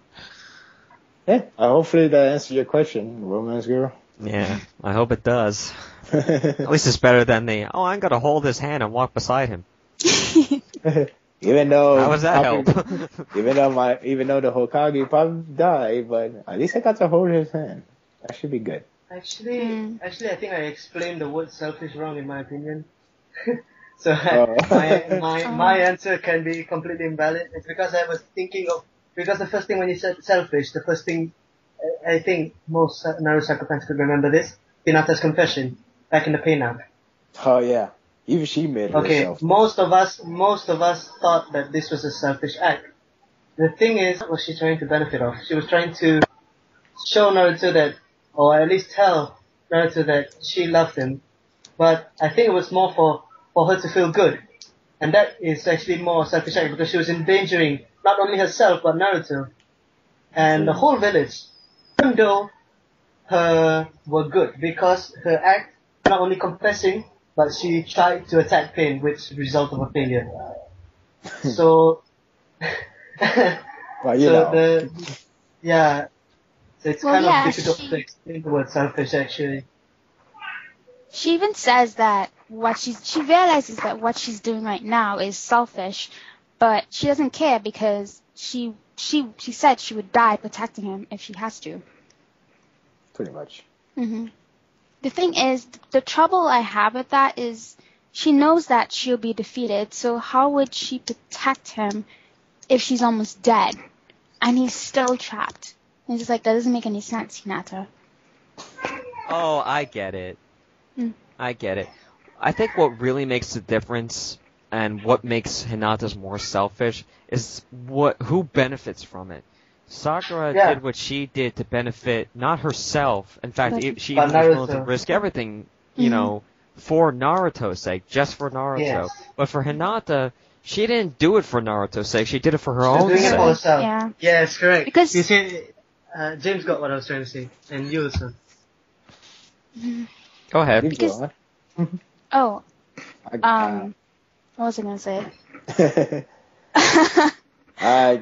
Yeah, hopefully that answers your question, romance girl. Yeah, I hope it does. At least it's better than I'm gonna hold his hand and walk beside him. Even though how does that help? even though the Hokage probably died, but at least I got to hold his hand. That should be good. Actually, I think I explained the word selfish wrong in my opinion. So my answer can be completely invalid. It's because I was thinking of. Because the first thing when you said selfish, the first thing, I think most NaruSaku fans could remember this, Hinata's confession, back in the pain app. Oh yeah. Even she made herself. Okay, most of us thought that this was a selfish act. The thing is, what was she trying to benefit of? She was trying to show Naruto that, or at least tell Naruto that she loved him. But I think it was more for her to feel good. And that is actually more selfish act, because she was endangering not only herself, but Naruto. And the whole village. Even though her were good, because her act, not only confessing, but she tried to attack Pain, which resulted of a failure. So, well, so it's kind of difficult to explain the word selfish, actually. She even says that she realizes that what she's doing right now is selfish, but she doesn't care because she said she would die protecting him if she has to. Pretty much. Mm-hmm. The thing is, the trouble I have with that is she knows that she'll be defeated, so how would she protect him if she's almost dead and he's still trapped? And it's just like, that doesn't make any sense, Hinata. Oh, I get it. I get it. I think what really makes the difference and what makes Hinata's more selfish is who benefits from it. Sakura did what she did to benefit not herself. In fact, she was willing to risk everything, for Naruto's sake, just for Naruto. Yes. But for Hinata, she didn't do it for Naruto's sake. She did it for her She's own doing sake. it for herself. Yeah. Yes, correct. Because you see, James got what I was trying to say, and you also. Go ahead. Because, what was I gonna say?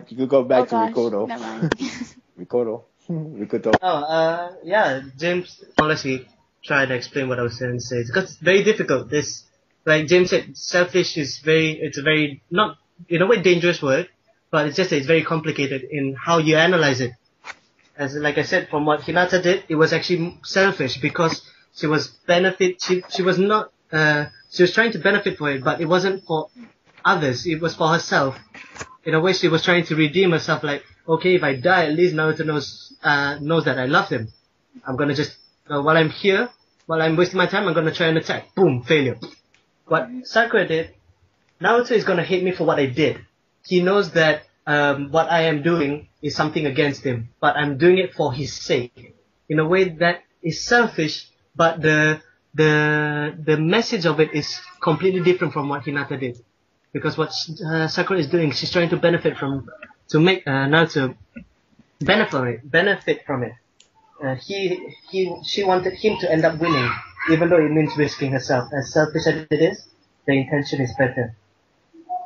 You can go back to gosh, Rikuto. never mind. Rikuto. Rikuto. Yeah, James honestly tried to explain what I was trying to say. Because it's very difficult. This, like James said, selfish is it's a very, not, in a way, dangerous word, but it's just that it's very complicated in how you analyze it. As like I said, from what Hinata did, it was actually selfish because she was she was not, she was trying to benefit for it, but it wasn't for others, it was for herself. In a way, she was trying to redeem herself, like, okay, if I die, at least Naruto knows that I love him. I'm gonna just, while I'm here, while I'm wasting my time, I'm gonna try and attack. Boom, failure. What Sakura did, Naruto is gonna hate me for what I did. He knows that, what I am doing is something against him, but I'm doing it for his sake. In a way that is selfish, but the message of it is completely different from what Hinata did. Because what Sakura is doing, she's trying to to make Naruto benefit from it. She wanted him to end up winning, even though it means risking herself. As selfish as it is, the intention is better.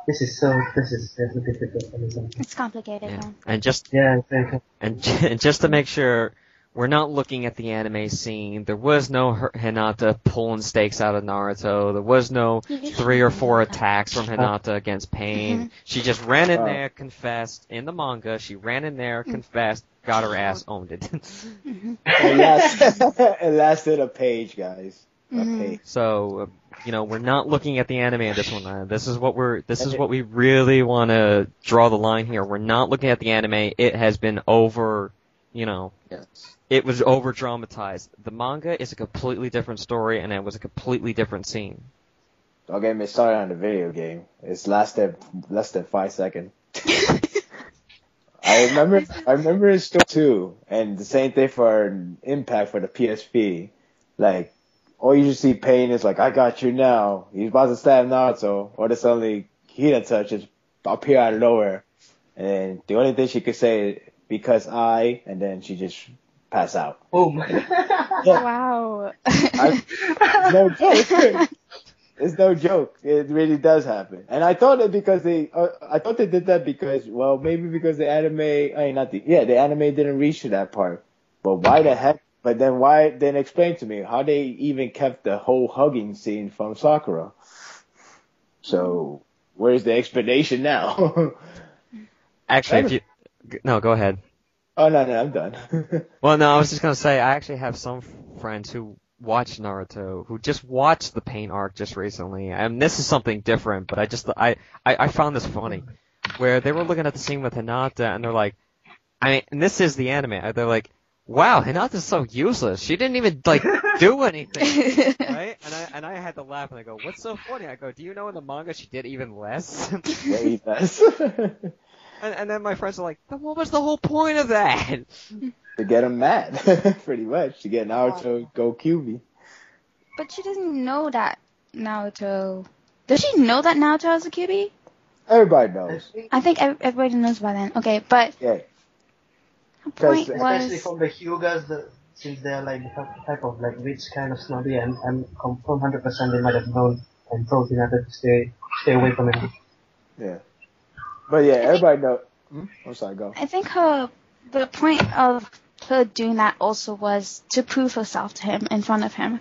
This is so difficult. It's complicated. Yeah. Yeah. And just Yeah, exactly. and just to make sure we're not looking at the anime scene, there was no Hinata pulling stakes out of Naruto. There was no 3 or 4 attacks from Hinata against Pain. She just ran in there, confessed. In the manga, she ran in there, confessed, got her ass owned it. It lasted a page, guys. A page. So, we're not looking at the anime in this one. This is what we really want to draw the line here. We're not looking at the anime. It has been over, Yes. It was over dramatized. The manga is a completely different story, and it was a completely different scene. Don't get me started on the video game. It's lasted less than 5 seconds. I remember it still too, and the same thing for Impact for the PSP. Like, all you just see Pain is like, I got you now. He's about to stab Naruto, or then suddenly Hinata just appear out of nowhere, and the only thing she could say is, because and then she just pass out. Boom. Wow. It's no joke. It's no joke. It really does happen. And I thought that because they did that because, well, maybe because the anime didn't reach to that part. But why the heck? But then then explain to me how they even kept the whole hugging scene from Sakura. So, where's the explanation now? Actually, no, go ahead. Oh, no, I'm done. Well, no, I was just gonna say, I actually have some friends who watch Naruto, who just watched the Pain arc just recently, and this is something different, but I found this funny, where they were looking at the scene with Hinata, and they're like, and this is the anime, they're like, wow, Hinata's so useless, she didn't even, do anything, right? And I had to laugh, and I go, what's so funny? I go, do you know in the manga she did even less? Way less. And then my friends are like, then what was the whole point of that? To get him mad, pretty much. To get Naruto to go QB. But she doesn't know that Naruto... Does she know that Naruto is a QB? Everybody knows. I think everybody knows by then. Okay, but... Yeah. Her point Especially was... from the Hyugas, since they're like the type of like rich kind of snobby, and I'm confirmed 100% they might have known and told Hinata to stay away from him. Yeah. But yeah, everybody knows. I'm sorry, go. I think the point of her doing that also was to prove herself to him in front of him.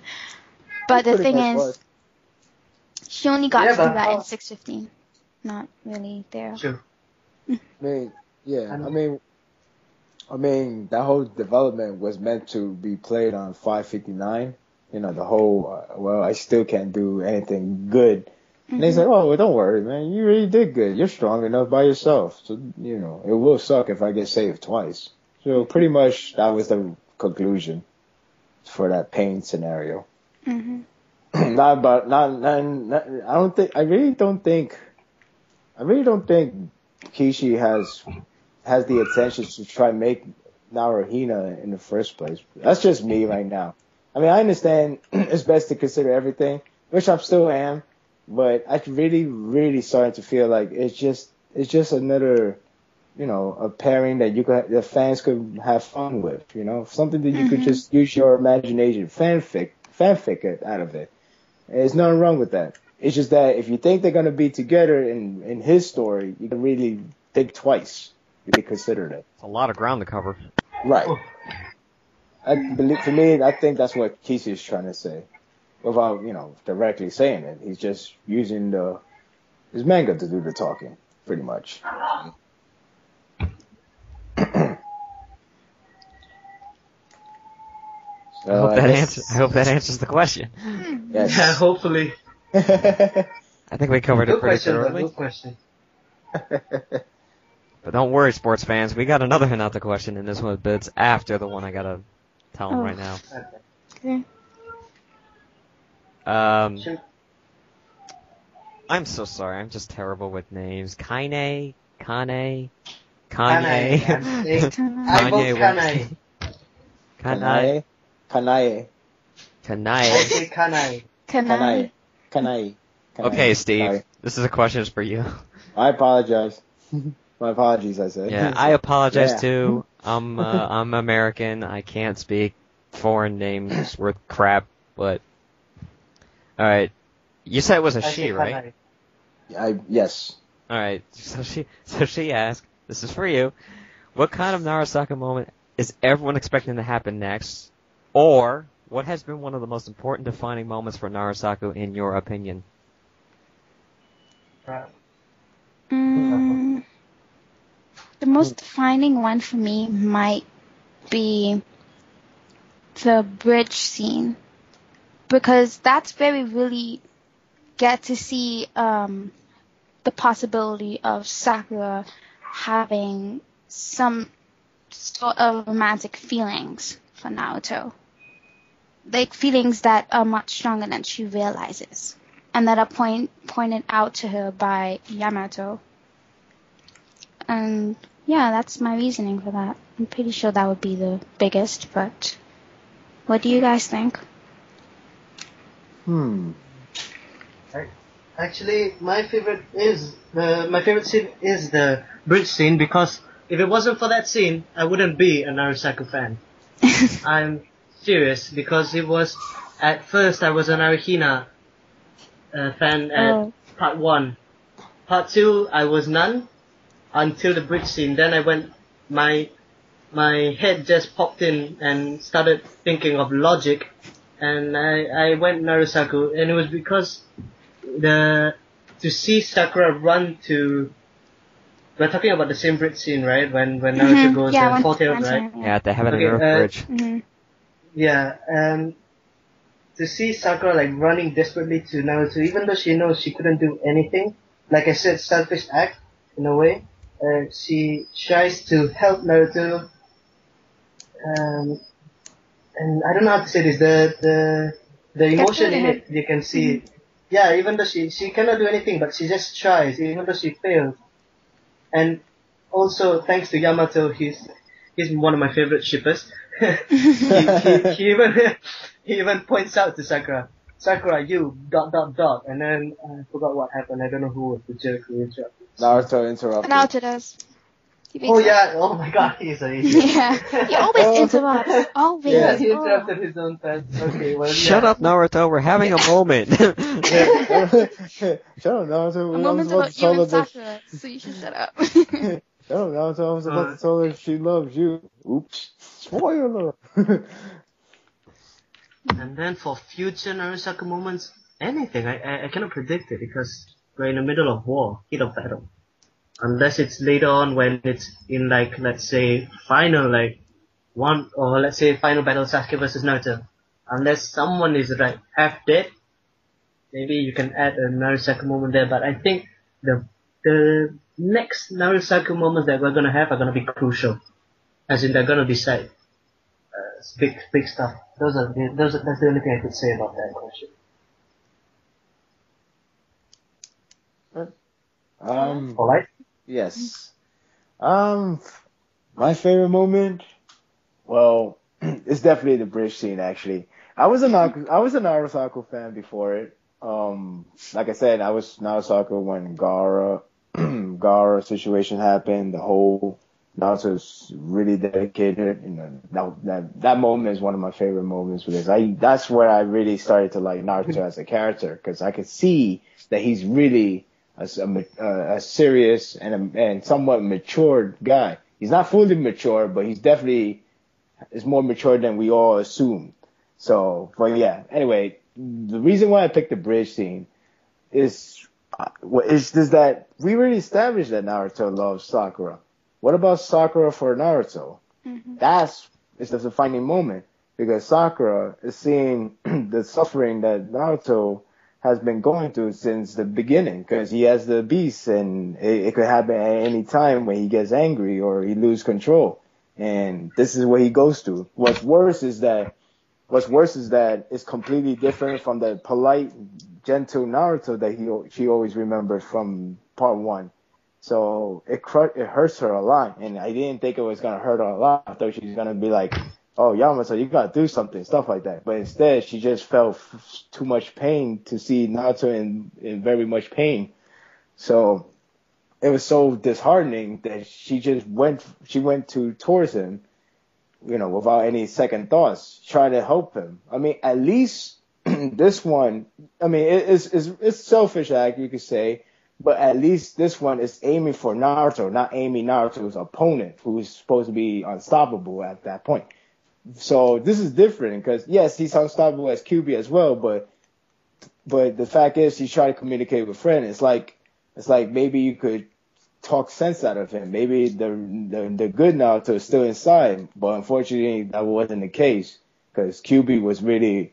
But the thing is, she only got to do that in 615. Not really there. Sure. I mean, yeah. I mean, that whole development was meant to be played on 559. The whole, I still can't do anything good. And he's like, oh, well, don't worry, man. You really did good. You're strong enough by yourself. So, it will suck if I get saved twice. So pretty much that was the conclusion for that Pain scenario. Mm-hmm. I really don't think Kishi has the intention to try and make Naruhina in the first place. That's just me right now. I mean, I understand it's best to consider everything, which I still am. But I really, really starting to feel like it's just another, a pairing that the fans could have fun with, something that you could just use your imagination, fanfic out of it. There's nothing wrong with that. It's just that if you think they're gonna be together in his story, you can really think twice if you consider that. It's a lot of ground to cover. Right. For me, I think that's what Casey is trying to say, without directly saying it. He's just using his manga to do the talking, pretty much. I hope that answers the question. Yes. Yeah, hopefully. I think we covered it pretty thoroughly. Good question. But don't worry, sports fans. We got another Hinata question, and this one, but it's after the one I gotta tell him right now. Okay. I'm so sorry. I'm just terrible with names. Kane. Kanae. Kanye. I vote Kanae. Kanae. Kanae. I say Kanae. Kanae. Kanae. Okay, Steve. Sorry. This is a question for you. I apologize. My apologies, I said. Yeah, I apologize Yeah. too. I'm American. I can't speak foreign names worth crap. But all right, you said it was a I she, say right? Kanae. Yes. All right. So she asked. This is for you. What kind of NaruSaku moment is everyone expecting to happen next? Or what has been one of the most important defining moments for NaruSaku in your opinion? The most defining one for me might be the bridge scene, because that's where we really get to see the possibility of Sakura having some sort of romantic feelings for Naruto. Like feelings that are much stronger than she realizes, and that are pointed out to her by Yamato. And yeah, that's my reasoning for that. I'm pretty sure that would be the biggest, but what do you guys think? Actually, my favorite scene is the bridge scene, because if it wasn't for that scene, I wouldn't be a NaruSaku fan. I'm serious, because at first I was a Naruhina fan at part 1. Part 2, I was none until the bridge scene. Then my head just popped in and started thinking of logic, and I went NaruSaku, and it was because to see Sakura run to, we're talking about the same bridge scene, right? When Naruto goes and Four Tails, right? Yeah, at the Heaven and Earth Bridge. Mm-hmm. Yeah, to see Sakura like running desperately to Naruto, even though she knows she couldn't do anything, like I said, selfish act in a way. She tries to help Naruto, and I don't know how to say this. The emotion in it, you can see. Mm-hmm. Yeah, even though she cannot do anything, but she just tries, even though she fails. And also, thanks to Yamato, he's one of my favorite shippers. he even points out to Sakura, you ... and then I forgot what happened. I don't know who was the jerk who interrupted. Naruto interrupted. Naruto does. Yeah, oh my god, he's an idiot. Yeah, he always interrupts. Always. Yeah, he interrupted his own fans. Okay, well, Shut up, Naruto. We're having a moment. Shut up, Naruto. A moment's about you and Sakura, so you should shut up. Shut up, Naruto. I was about to tell her she loves you. Oops. Spoiler. And then for future NaruSaku moments, anything. I cannot predict it, because we're in the middle of war, heat of battle. Unless it's later on when it's in like, let's say, final final battle Sasuke versus Naruto. Unless someone is like half dead, maybe you can add a NaruSaku moment there. But I think the next NaruSaku moments that we're gonna have are gonna be crucial, as in they're gonna decide big stuff. That's the only thing I could say about that question. Alright? Yes. My favorite moment, well, it's definitely the bridge scene. Actually, I was a NaruSaku fan before it. Like I said, I was NaruSaku when Gaara situation happened. The whole Naruto's really dedicated. That moment is one of my favorite moments, because that's where I really started to like Naruto as a character, because I could see that he's really a serious and somewhat matured guy. He's not fully mature, but he's definitely is more mature than we all assumed. So, but yeah. Anyway, the reason why I picked the bridge scene is is that we already established that Naruto loves Sakura. What about Sakura for Naruto? Mm-hmm. That's the defining moment, because Sakura is seeing the suffering that Naruto has been going through since the beginning, because he has the beast, and it could happen at any time when he gets angry or he loses control. And this is what he goes through. What's worse is that it's completely different from the polite, gentle Naruto that she always remembers from part 1. So it hurts her a lot, and I didn't think it was gonna hurt her a lot. I thought she was gonna be like, "Oh, Yamato, you gotta do something," stuff like that. But instead, she just felt too much pain to see Naruto in very much pain. So it was so disheartening that she went towards him, without any second thoughts, trying to help him. I mean, at least this one, I mean, it's selfish act, you could say. But at least this one is aiming for Naruto, not aiming Naruto's opponent, who's supposed to be unstoppable at that point. So this is different, because yes, he's unstoppable as QB as well, but the fact is he's trying to communicate with friend. It's like maybe you could talk sense out of him. Maybe the good Naruto is still inside, but unfortunately that wasn't the case, because QB was really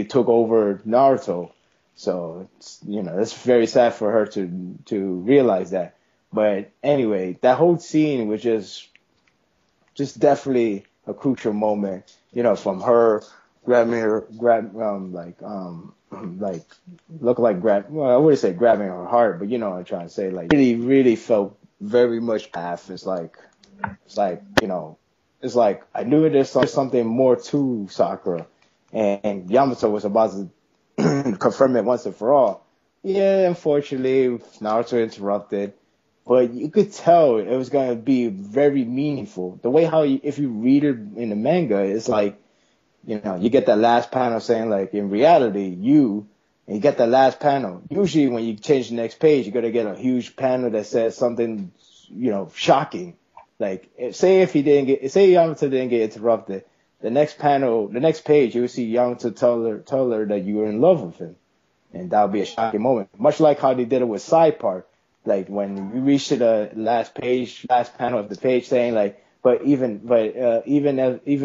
took over Naruto. So, it's very sad for her to realize that. But anyway, that whole scene was just definitely a crucial moment, from her grabbing her, well, I wouldn't say grabbing her heart, but you know what I'm trying to say, like, really, really felt very much path. It's like, I knew there's something more to Sakura, and Yamato was about to confirm it once and for all. Yeah, unfortunately, Naruto interrupted, but you could tell it was going to be very meaningful. The way if you read it in the manga, it's like, you get that last panel saying, like, in reality, and you get that last panel. Usually when you change the next page, you're going to get a huge panel that says something, shocking. Like, say Yamato didn't get interrupted, the next page, you will see Yamato tell her that you were in love with him. And that would be a shocking moment. Much like how they did it with Side Part. Like, when you reach to the last panel of the page saying, like, even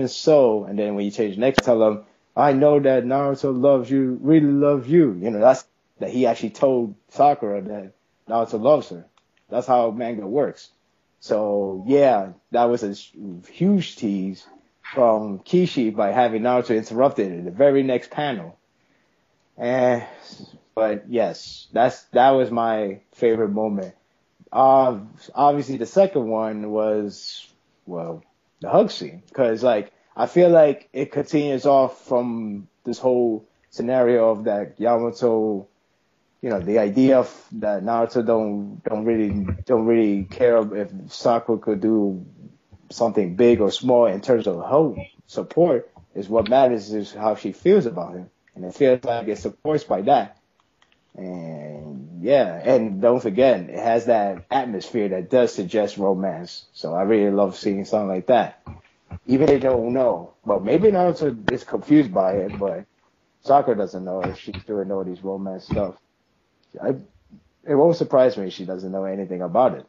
so, and then when you change the next, tell them, I know that Naruto really loves you. That's that he actually told Sakura that Naruto loves her. That's how manga works. So, yeah, that was a huge tease from Kishi by having Naruto interrupted in the very next panel. But yes, that was my favorite moment. Obviously the second one was, well, the hug scene, because like I feel like it continues off from this whole scenario of that Yamato, the idea of that Naruto don't really care if Sakura could do something big or small in terms of help, support. Is what matters is how she feels about him, and it feels like it supports by that. And yeah, and don't forget, it has that atmosphere that does suggest romance. So I really love seeing something like that. Even if they don't know, but maybe Naruto is confused by it, but Sakura doesn't know if she's doing all these romance stuff. It won't surprise me if she doesn't know anything about it.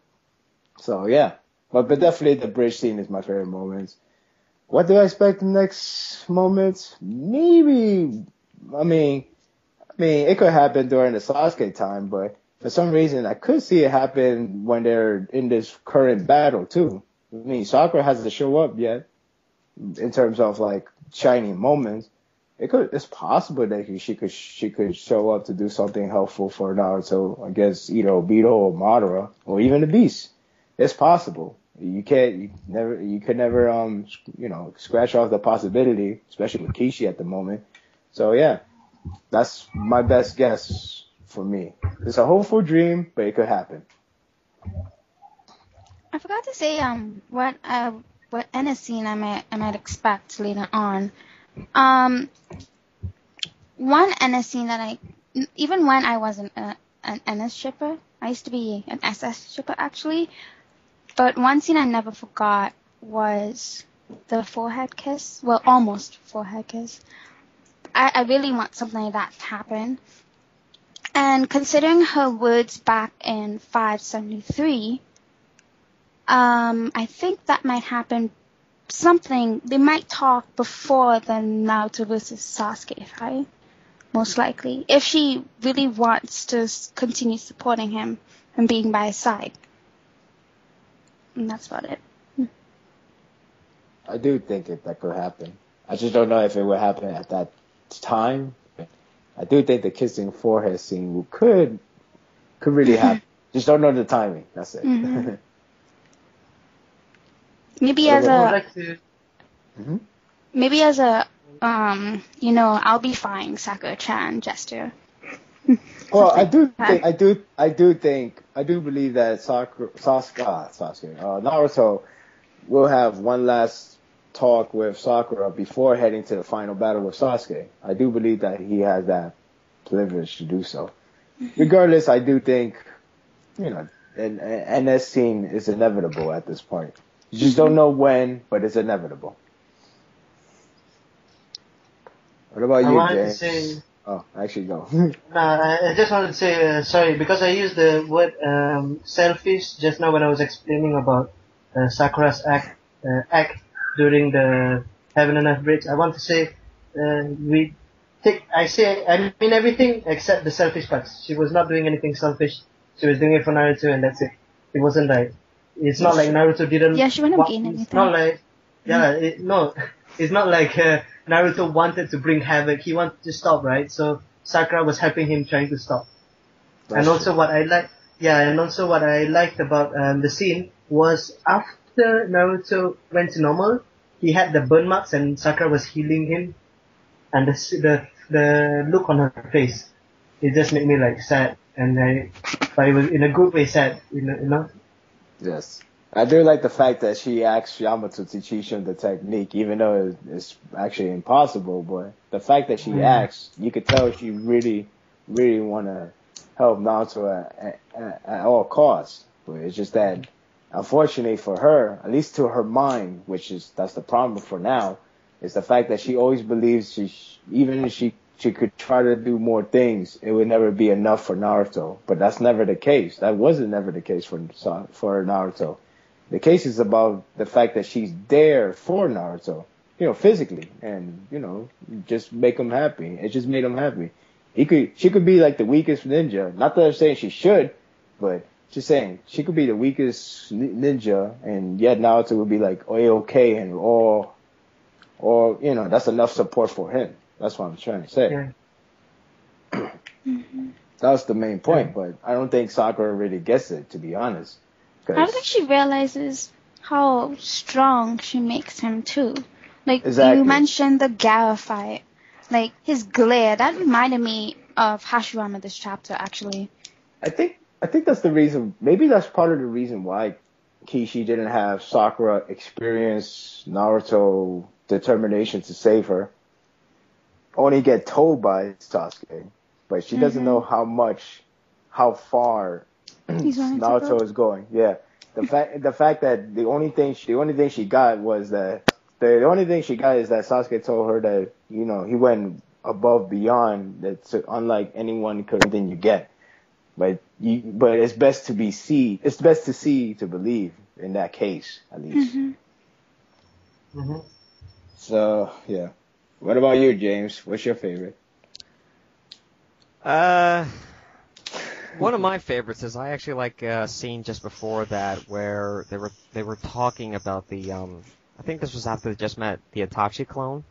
So yeah, but definitely the bridge scene is my favorite moments. What do I expect in the next moments? Maybe, I mean, it could happen during the Sasuke time, but for some reason, I could see it happen when they're in this current battle too. I mean, Sakura hasn't show up yet in terms of like shining moments. It's possible that she could show up to do something helpful for Naruto against either Obito or Madara or even the Beast. It's possible. You could never scratch off the possibility, especially with Kishi at the moment. So yeah, that's my best guess for me. It's a hopeful dream, but it could happen. I forgot to say what NS scene I might expect later on. One NS scene that even when I wasn't an NS shipper, I used to be an SS shipper actually. But one scene I never forgot was the forehead kiss. Well, almost forehead kiss. I really want something like that to happen. And considering her words back in 573, I think that might happen. They might talk before the Naruto versus Sasuke fight, most likely. If she really wants to continue supporting him and being by his side. And that's about it. I do think that could happen. I just don't know if it would happen at that time. I do think the kissing forehead scene could really happen. Just don't know the timing. That's it. Mm-hmm. Maybe as a I'll be fine, Sakura-chan gesture. Well, I do believe that Naruto will have one last talk with Sakura before heading to the final battle with Sasuke. I do believe that he has that privilege to do so. Regardless, I do think, and that scene is inevitable at this point. You just don't know when, but it's inevitable. What about you, James? Oh, actually, go. I just wanted to say, sorry, because I used the word selfish just now when I was explaining about Sakura's act during the Heaven and Earth Bridge. I want to say, I mean everything except the selfish parts. She was not doing anything selfish. She was doing it for Naruto and that's it. It wasn't like, it's not like Naruto didn't... Yeah, she wouldn't gain anything. It's not like, it's not like Naruto wanted to bring havoc. He wanted to stop, right? So Sakura was helping him trying to stop. And also what I liked about the scene was after Naruto went to normal, he had the burn marks and Sakura was healing him, and the look on her face, it just made me like sad, but it was in a good way sad, you know. Yes. I do like the fact that she asked Yamato to teach him the technique, even though it's actually impossible. But the fact that she asked, you could tell she really, really want to help Naruto at all costs. But it's just that, unfortunately for her, at least to her mind, that's the problem for now, is the fact that she always believes even if she could try to do more things, it would never be enough for Naruto. But that's never the case. That wasn't never the case for Naruto. The case is about the fact that she's there for Naruto, physically, and, just make him happy. It just made him happy. She could be like the weakest ninja. Not that I'm saying she should, but just saying she could be the weakest ninja, and yet Naruto would be like okay, and that's enough support for him. That's what I'm trying to say. Yeah. That was the main point, but I don't think Sakura really gets it, to be honest. I don't think she realizes how strong she makes him too. Like, exactly. You mentioned the Gaara fight. Like, his glare, that reminded me of Hashirama this chapter, actually. I think that's the reason, maybe that's part of the reason why Kishi didn't have Sakura experience Naruto determination to save her. Only get told by Sasuke. But she doesn't know how far Naruto is going. Yeah. The fact that the only thing she got is that Sasuke told her that, he went above beyond, that's unlike anyone could then you get. But it's best to see to believe in that case, at least. So, yeah. What about you, James? What's your favorite? One of my favorites is I actually like a scene just before that where they were talking about the I think this was after they just met the Itachi clone.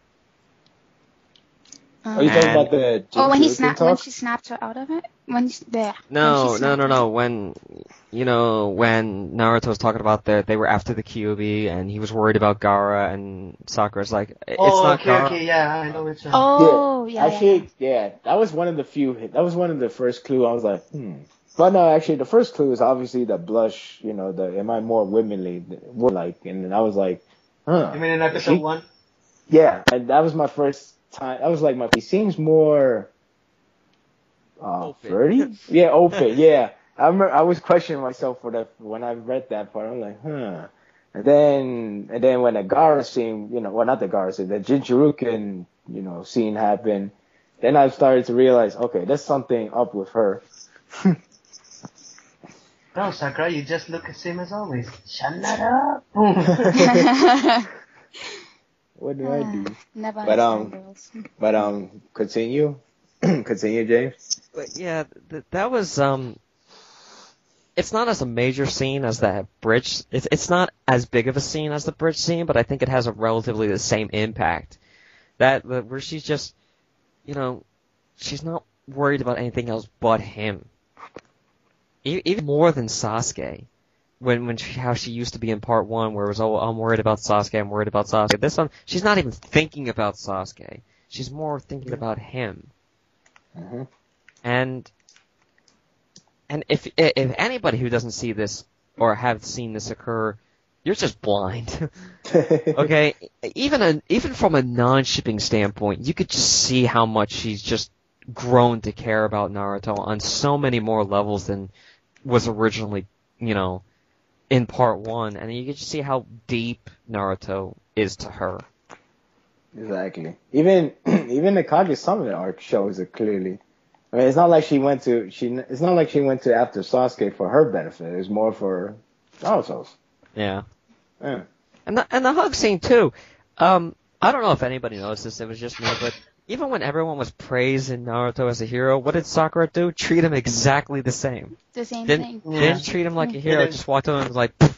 Are you talking about the when she snapped her out of it? No. When Naruto was talking about they were after the Kyuubi and he was worried about Gaara, and Sakura's like, it's not Gaara. Okay, yeah, I know which one. Oh, yeah. Actually, that was one of the first clues. I was like, But no, actually, the first clue is obviously the blush, am I more womanly, and then I was like, You mean in episode 1? Yeah, and that was my first time. That was like he seems more flirty. Yeah, open. Yeah, I remember I was questioning myself for that when I read that part. I'm like, And then when the Gaara scene, well, not the Gaara scene, the Jinchuruken, scene happened, then I started to realize, okay, there's something up with her. No, Sakura, you just look the same as always. Shut up! Boom. What do I do? Never But understand girls. but continue, continue, James. But yeah, that was it's not as a major scene as that bridge. It's not as big of a scene as the bridge scene, but I think it has a relatively the same impact. Where she's just, she's not worried about anything else but him. Even more than Sasuke. How she used to be in part 1, where it was, oh, I'm worried about Sasuke, I'm worried about Sasuke. This one, she's not even thinking about Sasuke. She's more thinking about him. Mm-hmm. And if anybody who doesn't see this or have seen this occur, you're just blind. Okay? Even from a non-shipping standpoint, you could just see how much she's just grown to care about Naruto on so many more levels than was originally, in part 1, and you can just see how deep Naruto is to her. Exactly. Even the Kage-sama arc shows it clearly. I mean, it's not like she went to after Sasuke for her benefit. It's more for Naruto's. Yeah. Yeah. And the hug scene too. I don't know if anybody noticed this. It was just me, but even when everyone was praising Naruto as a hero, what did Sakura do? Treat him exactly the same. The same thing. Didn't treat him like a hero. Just walked over and was like, "You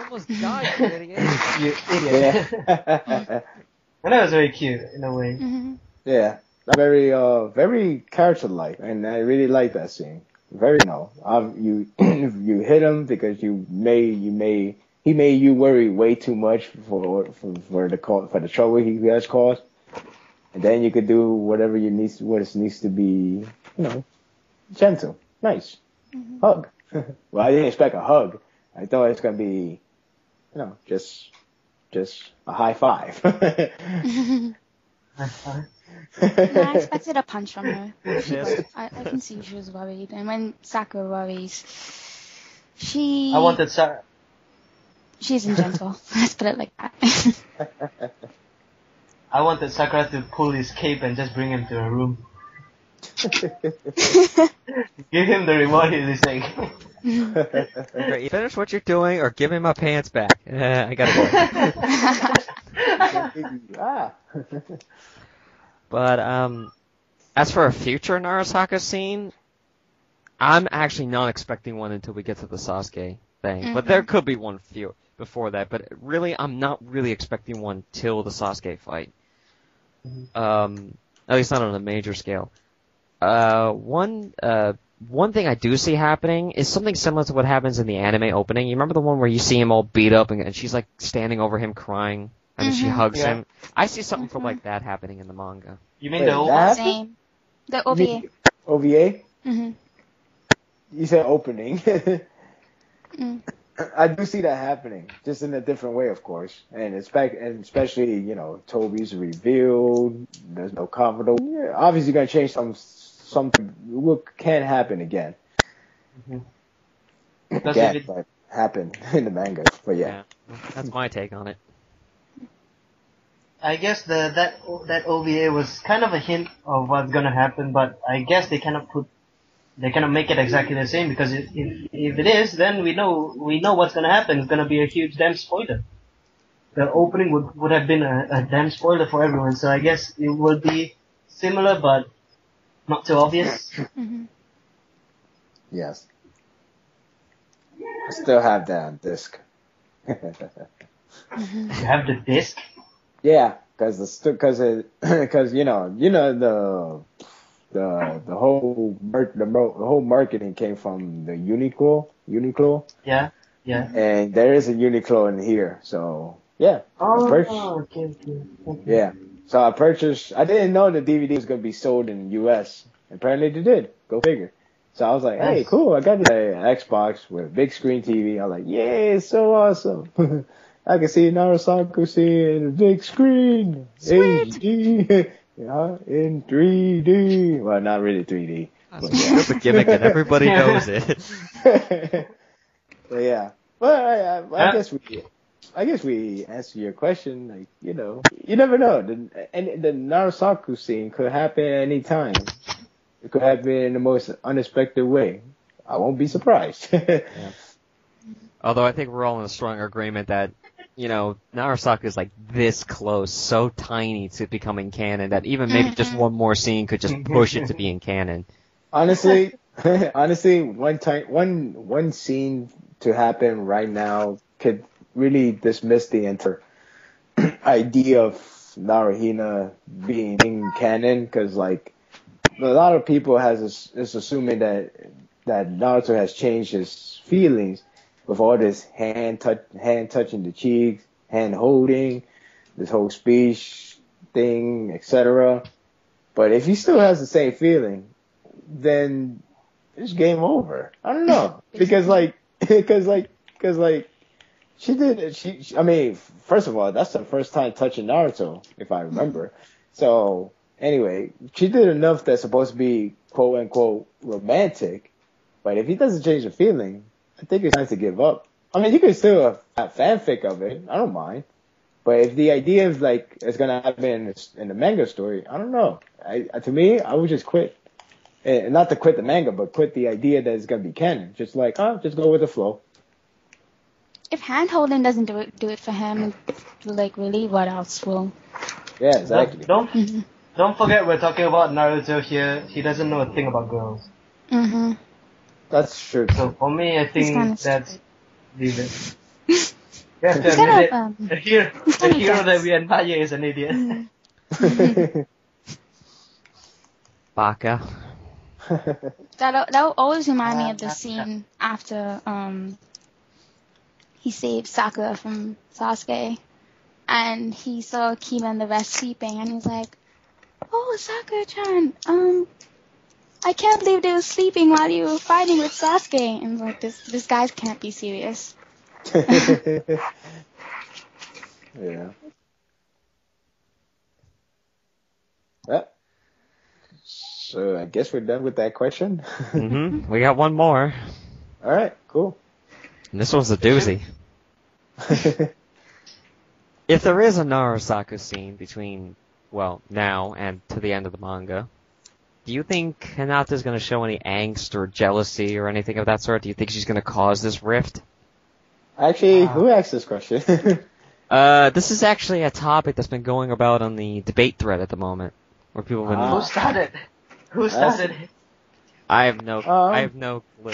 almost died, you idiot." You idiot. Yeah. And that was very cute, in a way. Mm-hmm. Yeah. Very character-like, and I really like that scene. Very, you hit him because he made you worry way too much for the trouble he has caused, and then you could do what it needs to be, gentle, nice, hug. Well, I didn't expect a hug. I thought it's gonna be, just a high five. No, I expected a punch from her. I can see she was worried, and when Sakura worries, I wanted Sakura. She's gentle. Let's put it like that. I wanted Sakura to pull his cape and just bring him to her room. Give him the reward he's like. Great, you finish what you're doing, or give me my pants back. I gotta go. But as for a future NaruSaku scene, I'm actually not expecting one until we get to the Sasuke thing. Mm-hmm. But there could be one before that. But really, I'm not really expecting one till the Sasuke fight. Mm-hmm. At least not on a major scale. One thing I do see happening is something similar to what happens in the anime opening. You remember the one where you see him all beat up and she's like standing over him crying? And she hugs him. I see something from like that happening in the manga. You mean the OVA? Same. The OVA. OVA? Mm-hmm. You said opening. I do see that happening, just in a different way, of course. And especially, Toby's revealed. There's no Kabuto. Yeah, obviously, gonna change something. What can happen again? Again, but happened in the manga. But yeah, that's my take on it. I guess that OVA was kind of a hint of what's gonna happen, but I guess they cannot make it exactly the same, because if it is, then we know what's gonna happen. It's gonna be a huge damn spoiler. The opening would have been a damn spoiler for everyone, so I guess it will be similar but not too obvious. Mm-hmm. Yes. I still have that on disc. You have the disc? Yeah, because the whole marketing came from the Uniqlo. Yeah. And there is a Uniqlo in here, so yeah. Okay. Yeah. So I purchased. I didn't know the DVD was gonna be sold in the U.S. Apparently they did. Go figure. So I was like, hey, cool. I got an Xbox with a big screen TV. I'm like, yay, it's so awesome. I can see NaruSaku in the big screen. Sweet. HD. Yeah, in 3D. Well, not really 3D. That's a gimmick and everybody knows it. So yeah. Well, I guess I guess we answer your question. Like, you know, you never know. The NaruSaku scene could happen at any time. It could happen in the most unexpected way. I won't be surprised. Yeah. Although I think we're all in a strong agreement that, you know, NaruSaku is like this close, so tiny to becoming canon that even maybe just one more scene could just push it to being canon. Honestly, one scene to happen right now could really dismiss the entire idea of Naruhina being canon, because like a lot of people is assuming that Naruto has changed his feelings with all this hand touching the cheeks, hand holding, this whole speech thing, etc. But if he still has the same feeling, then it's game over. I don't know, because I mean, first of all, that's the first time touching Naruto, if I remember. So anyway, she did enough that's supposed to be quote unquote romantic. But if he doesn't change the feeling, I think it's time to give up. I mean, you can still have fanfic of it. I don't mind. But if the idea is like it's gonna happen in the manga story, I don't know. To me, I would just quit. And not to quit the manga, but quit the idea that it's gonna be canon. Just like, just go with the flow. If hand holding doesn't do it for him, like really, what else will? Yeah, exactly. Don't forget we're talking about Naruto here. He doesn't know a thing about girls. Mm-hmm. That's true. So for me, I think that's leave it. You have to He's admit kind it. The hero that we admire is an idiot. Baka. That'll always remind me of the scene after he saved Sakura from Sasuke, and he saw Kima and the rest sleeping, and he's like, "Oh, Sakura-chan, I can't believe they were sleeping while you were fighting with Sasuke." And like, this guy can't be serious. Yeah. Well, so I guess we're done with that question. Mm-hmm. We got one more. All right, cool. And this one's a doozy. If there is a NaruSaku scene between, well, now and to the end of the manga, do you think Hinata's going to show any angst or jealousy or anything of that sort? Do you think she's going to cause this rift? Actually, who asked this question? This is actually a topic that's been going about on the debate thread at the moment, where people have been... Who started? Who started? I have no clue.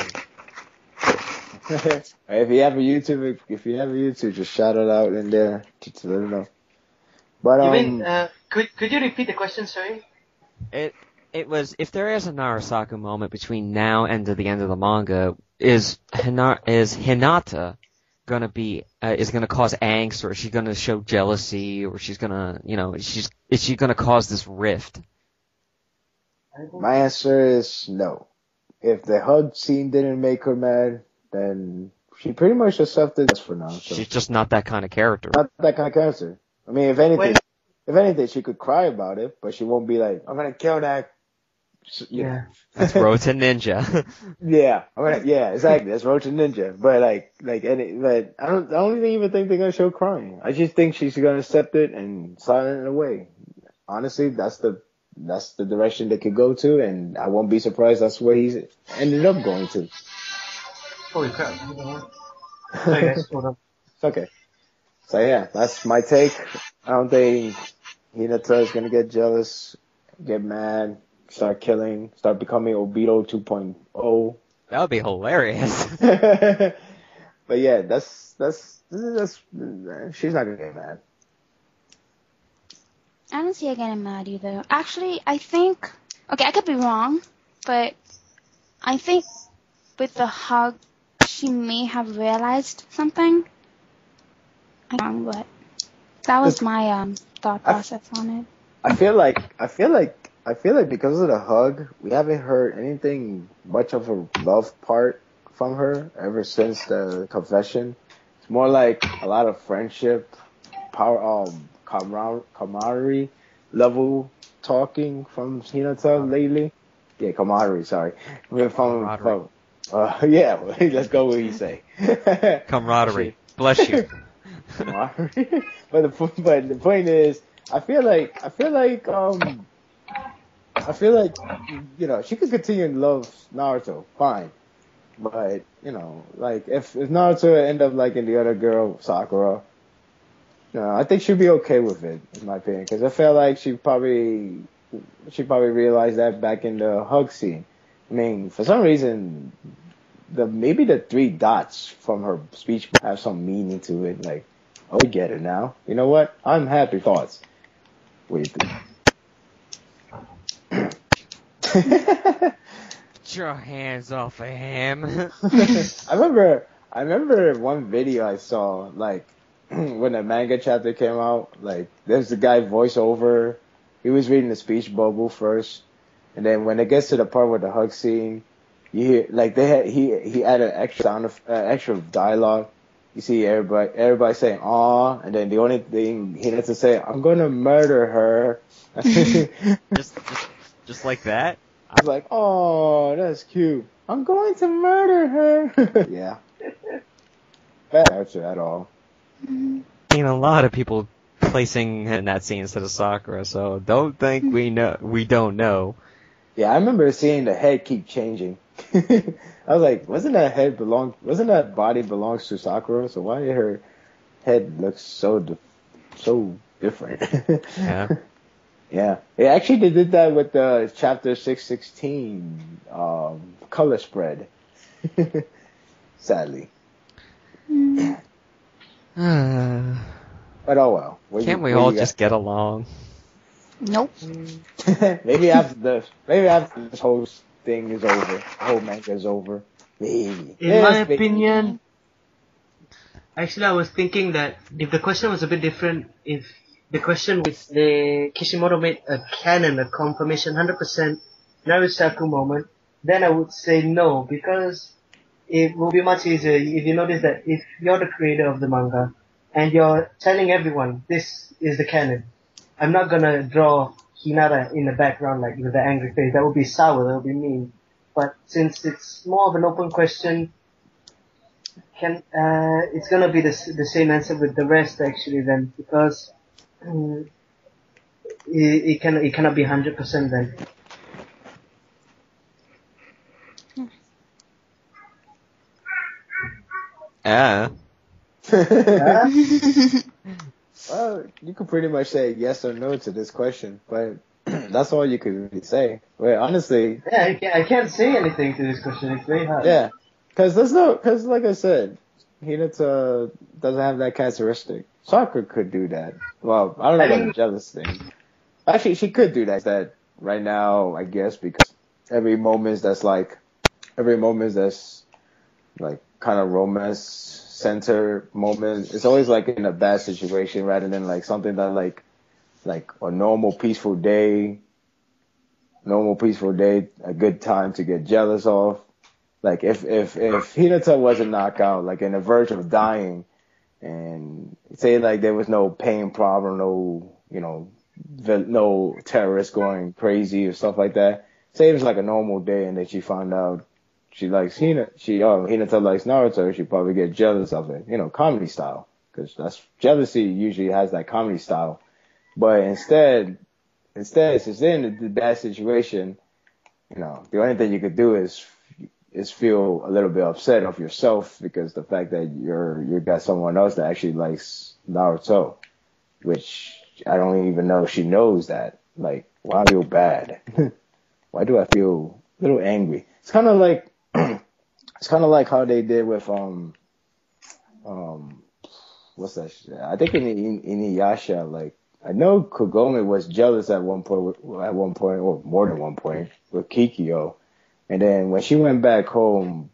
If you have a YouTube, just shout it out in there to let them know. But You mean, could you repeat the question, sorry? It was, if there is a NaruSaku moment between now and to the end of the manga, is Hinata gonna be is gonna cause angst, or is she gonna show jealousy, or she's gonna, is she gonna cause this rift? my answer is no. If the hug scene didn't make her mad, then she pretty much accepted this for now. So. She's just not that kind of character. Not that kind of character. I mean, if anything, she could cry about it, but she won't be like, "I'm gonna kill that." You know. That's Rota Ninja. Yeah, exactly. That's Roach and Ninja. But but I don't even think they're gonna show crying. I just think she's gonna accept it and silent it away. Honestly, that's the direction they could go to, and I won't be surprised that's where he's ended up going to. Holy crap. Sorry guys, hold on. It's okay. So yeah, that's my take. I don't think Hinata is gonna get jealous, get mad, start killing, start becoming Obito 2.0. That would be hilarious. But yeah, that's she's not gonna get mad. I don't see her getting mad either. Actually, I think, okay, I could be wrong, but I think with the hug, she may have realized something. I don't know what. That was my thought process on it. I feel like because of the hug, we haven't heard anything much of a love part from her ever since the confession. It's more like a lot of friendship, power, camaraderie level talking from Hinata lately. Yeah, camaraderie. Sorry, yeah. Let's go with what you say. Camaraderie. Bless you. But the point is, I feel like she could continue to love Naruto, fine. But like if Naruto end up liking the other girl, Sakura, I think she'd be okay with it, in my opinion, because I feel like she probably realized that back in the hug scene. I mean, for some reason, maybe the 3 dots from her speech have some meaning to it. Like, oh, we get it now. You know what? I'm happy thoughts. What do you think? Get your hands off of him. I remember one video I saw, like, when the manga chapter came out, like, there's the guy voiceover. He was reading the speech bubble first, and then when it gets to the part with the hug scene, you hear, like, he added extra dialogue. You see everybody saying "aw," and then the only thing he had to say, "I'm gonna murder her." just like that. I was like, "Oh, that's cute. I'm going to murder her." Yeah, bad answer at all. I mean, a lot of people placing in that scene instead of Sakura, so don't think we don't know. Yeah, I remember seeing the head keep changing. I was like, wasn't that body belongs to Sakura? So why did her head look so different? Yeah. Yeah. They actually did that with the chapter 616 color spread. Sadly. But oh well. Can't we all just get along? Nope. Maybe after this whole thing is over, the whole manga is over. Maybe. In my opinion, actually I was thinking that if the question was a bit different, if the question was the Kishimoto made a canon, a confirmation, 100% NaruSaku moment, then I would say no, because it will be much easier if you notice that if you're the creator of the manga and you're telling everyone this is the canon, I'm not gonna draw Hinata in the background like with the angry face. That would be sour, that would be mean. But since it's more of an open question, it's gonna be the same answer with the rest actually then, because it cannot be 100% then. Well, you could pretty much say yes or no to this question, but that's all you could really say. Well, honestly, yeah, I can't say anything to this question. It's very hard. Yeah, because like I said, Hinata doesn't have that characteristic. Sakura could do that. Well, I don't know about the jealous thing. Actually, she could do that right now, I guess, because every moment that's kind of romance center moment, it's always like in a bad situation rather than like something that like a normal peaceful day, a good time to get jealous of. Like if Hinata wasn't knocked out, like in the verge of dying, and say like there was no pain problem, no terrorists going crazy or stuff like that. Say it was like a normal day, and then she found out she likes Hinata likes Naruto, she'd probably get jealous of it, comedy style, because that's jealousy usually has that comedy style. But instead, since they're in the bad situation, the only thing you could do is feel a little bit upset of yourself because the fact that you got someone else that actually likes Naruto, which I don't even know if she knows that. Like, why do I feel bad? Why do I feel a little angry? It's kind of like how they did with what's that shit? I think in Inuyasha, like, I know Kagome was jealous at one point, or more than one point, with Kikyo. And then when she went back home,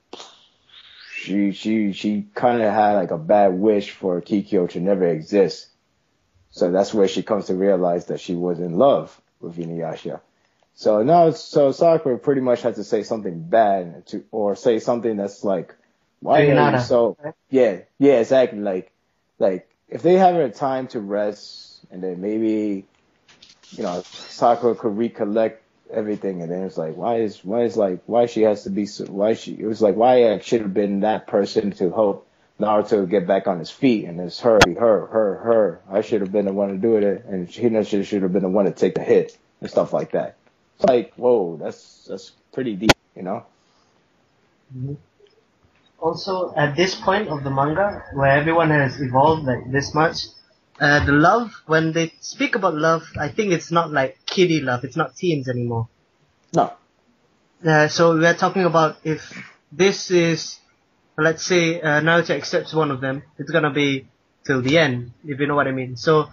she kind of had like a bad wish for Kikyo to never exist. So that's where she comes to realize that she was in love with Inuyasha. So Sakura pretty much had to say something bad or say something that's like, why are you so, yeah, exactly. Like if they have her time to rest, and then maybe, Sakura could recollect everything, and then it's like, why she has to be, it was like, why I should have been that person to help Naruto get back on his feet, and it's her. I should have been the one to do it, and Hinata should have been the one to take the hit and stuff like that. It's like, whoa, that's pretty deep, you know? Mhm. Also, at this point of the manga, where everyone has evolved like this much, the love, when they speak about love, I think it's not like kiddie love, it's not teens anymore. No. So we're talking about if this is, let's say, Naruto accepts one of them, it's gonna be till the end, if you know what I mean. So,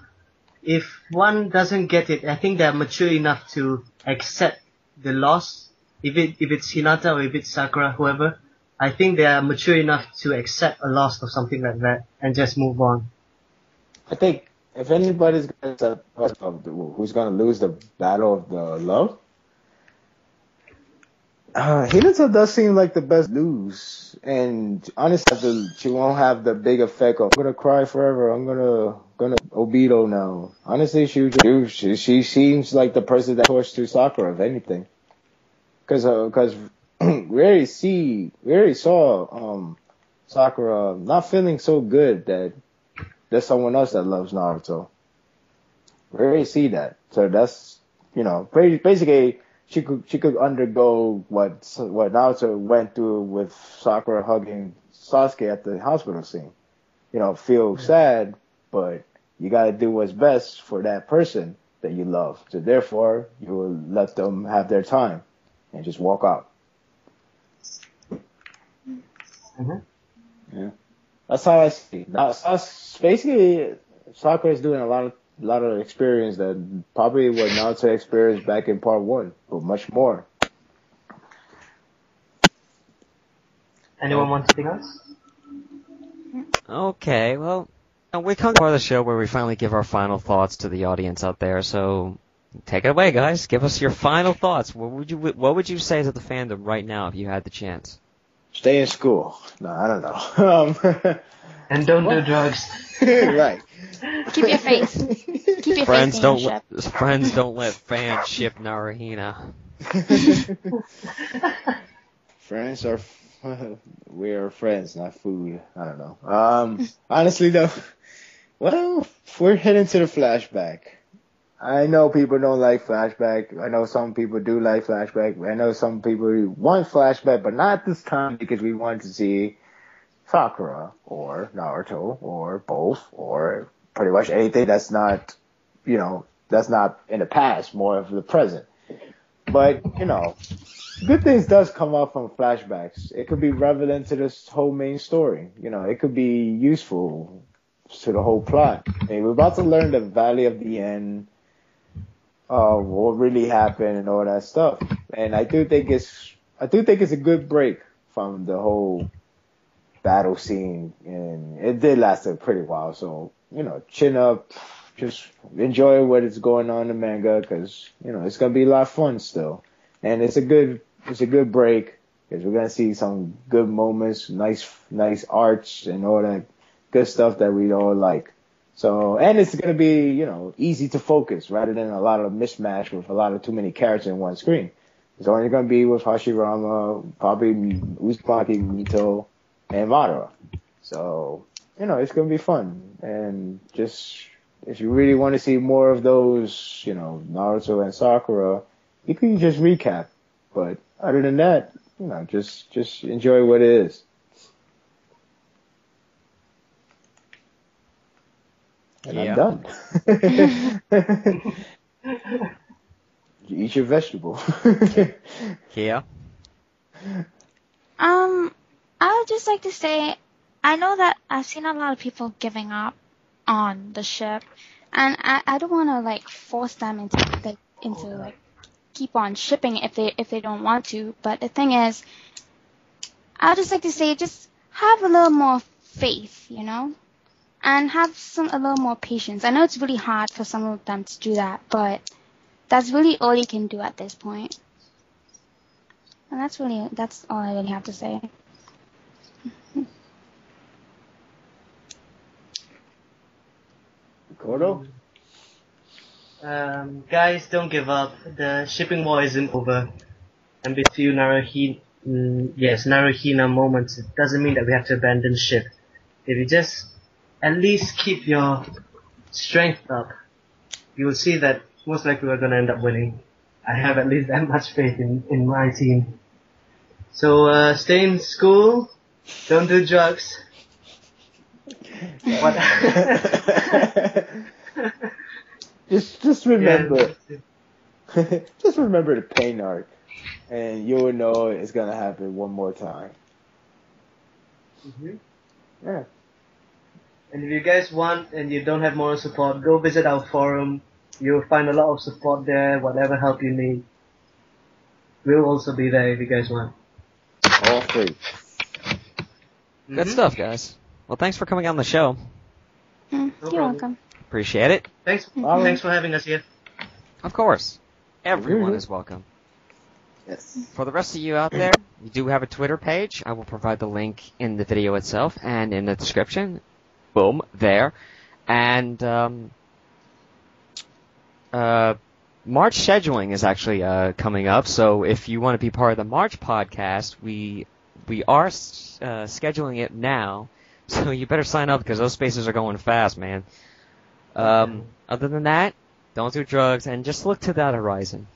if one doesn't get it, I think they're mature enough to accept the loss. If it's Hinata or if it's Sakura, whoever, I think they are mature enough to accept a loss of something like that and just move on. I think if anybody's who's gonna lose the battle of the love, Hinata does seem like the best lose, and honestly, she won't have the big effect of I'm gonna cry forever. I'm gonna Obito now. Honestly, she seems like the person that torched to Sakura, if anything, because we already saw Sakura not feeling so good that there's someone else that loves Naruto. We already see that, so that's basically. She could undergo what Naruto went through with Sakura hugging Sasuke at the hospital scene. Feel sad, but you gotta do what's best for that person that you love. So therefore, you will let them have their time and just walk out. Mm-hmm. Yeah, that's how I see. Now, basically, Sakura is doing a lot of experience that probably what Naruto experienced back in part 1, but much more. Anyone want anything else? Okay, well, we come to part of the show where we finally give our final thoughts to the audience out there. So, take it away, guys. Give us your final thoughts. What would you say to the fandom right now if you had the chance? Stay in school. No, I don't know. And don't do drugs. Right. Keep your faith. Keep your Friends faith in don't your ship. friends don't let fans ship Naruhina. Friends are we are friends, not food. I don't know. Honestly though, well, we're heading to the flashback. I know people don't like flashback. I know some people do like flashback. I know some people want flashback, but not this time because we want to see Sakura or Naruto or both or pretty much anything that's not, that's not in the past, more of the present. But, good things does come up from flashbacks. It could be relevant to this whole main story. It could be useful to the whole plot. I mean, we're about to learn the Valley of the End, what really happened and all that stuff. And I do think it's a good break from the whole battle scene, and it did last a pretty while. So, chin up, just enjoy what is going on in the manga, because it's gonna be a lot of fun still, and it's a good break because we're gonna see some good moments, nice arts and all that good stuff that we all like. So, and it's gonna be easy to focus rather than a lot of mismatch with a lot of too many characters in one screen. It's only gonna be with Hashirama, probably Uzumaki, Mito, and Madara. So, it's gonna be fun. And just, if you really want to see more of those, Naruto and Sakura, you can just recap. But other than that, just enjoy what it is. And I'm done. You eat your vegetable. Yeah. I would just like to say, I know that I've seen a lot of people giving up on the ship, and I don't want to force them into keep on shipping if they don't want to. But the thing is, I would just like to say, just have a little more faith, and have a little more patience. I know it's really hard for some of them to do that, but that's really all you can do at this point. And that's all I really have to say. Rikuto? Guys, don't give up. The shipping war isn't over. And with few Naruhina moments, it doesn't mean that we have to abandon ship. if you just at least keep your strength up, you will see that most likely we're going to end up winning. I have at least that much faith in my team. So stay in school, don't do drugs. What? just remember, just remember the pain arc, and you will know it's gonna happen one more time. Mm-hmm. Yeah. And if you guys want and you don't have moral support, go visit our forum. You'll find a lot of support there, whatever help you need. We'll also be there if you guys want. All free. Good stuff, guys. Well, thanks for coming on the show. You're problem. welcome. Appreciate it. Thanks Alright. thanks for having us here. Of course. Everyone Mhm. is welcome. Yes. For the rest of you out there, we do have a Twitter page. I will provide the link in the video itself and in the description. Boom, there. And March scheduling is actually coming up, so if you want to be part of the March podcast, we are scheduling it now, so you better sign up because those spaces are going fast, man. Other than that, don't do drugs and just look to that horizon.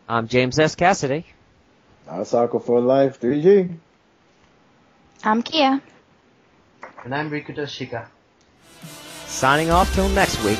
I'm James S Cassidy. NaruSaku for life, 3G. I'm Kia. And I'm Rikuto Shika. Signing off till next week.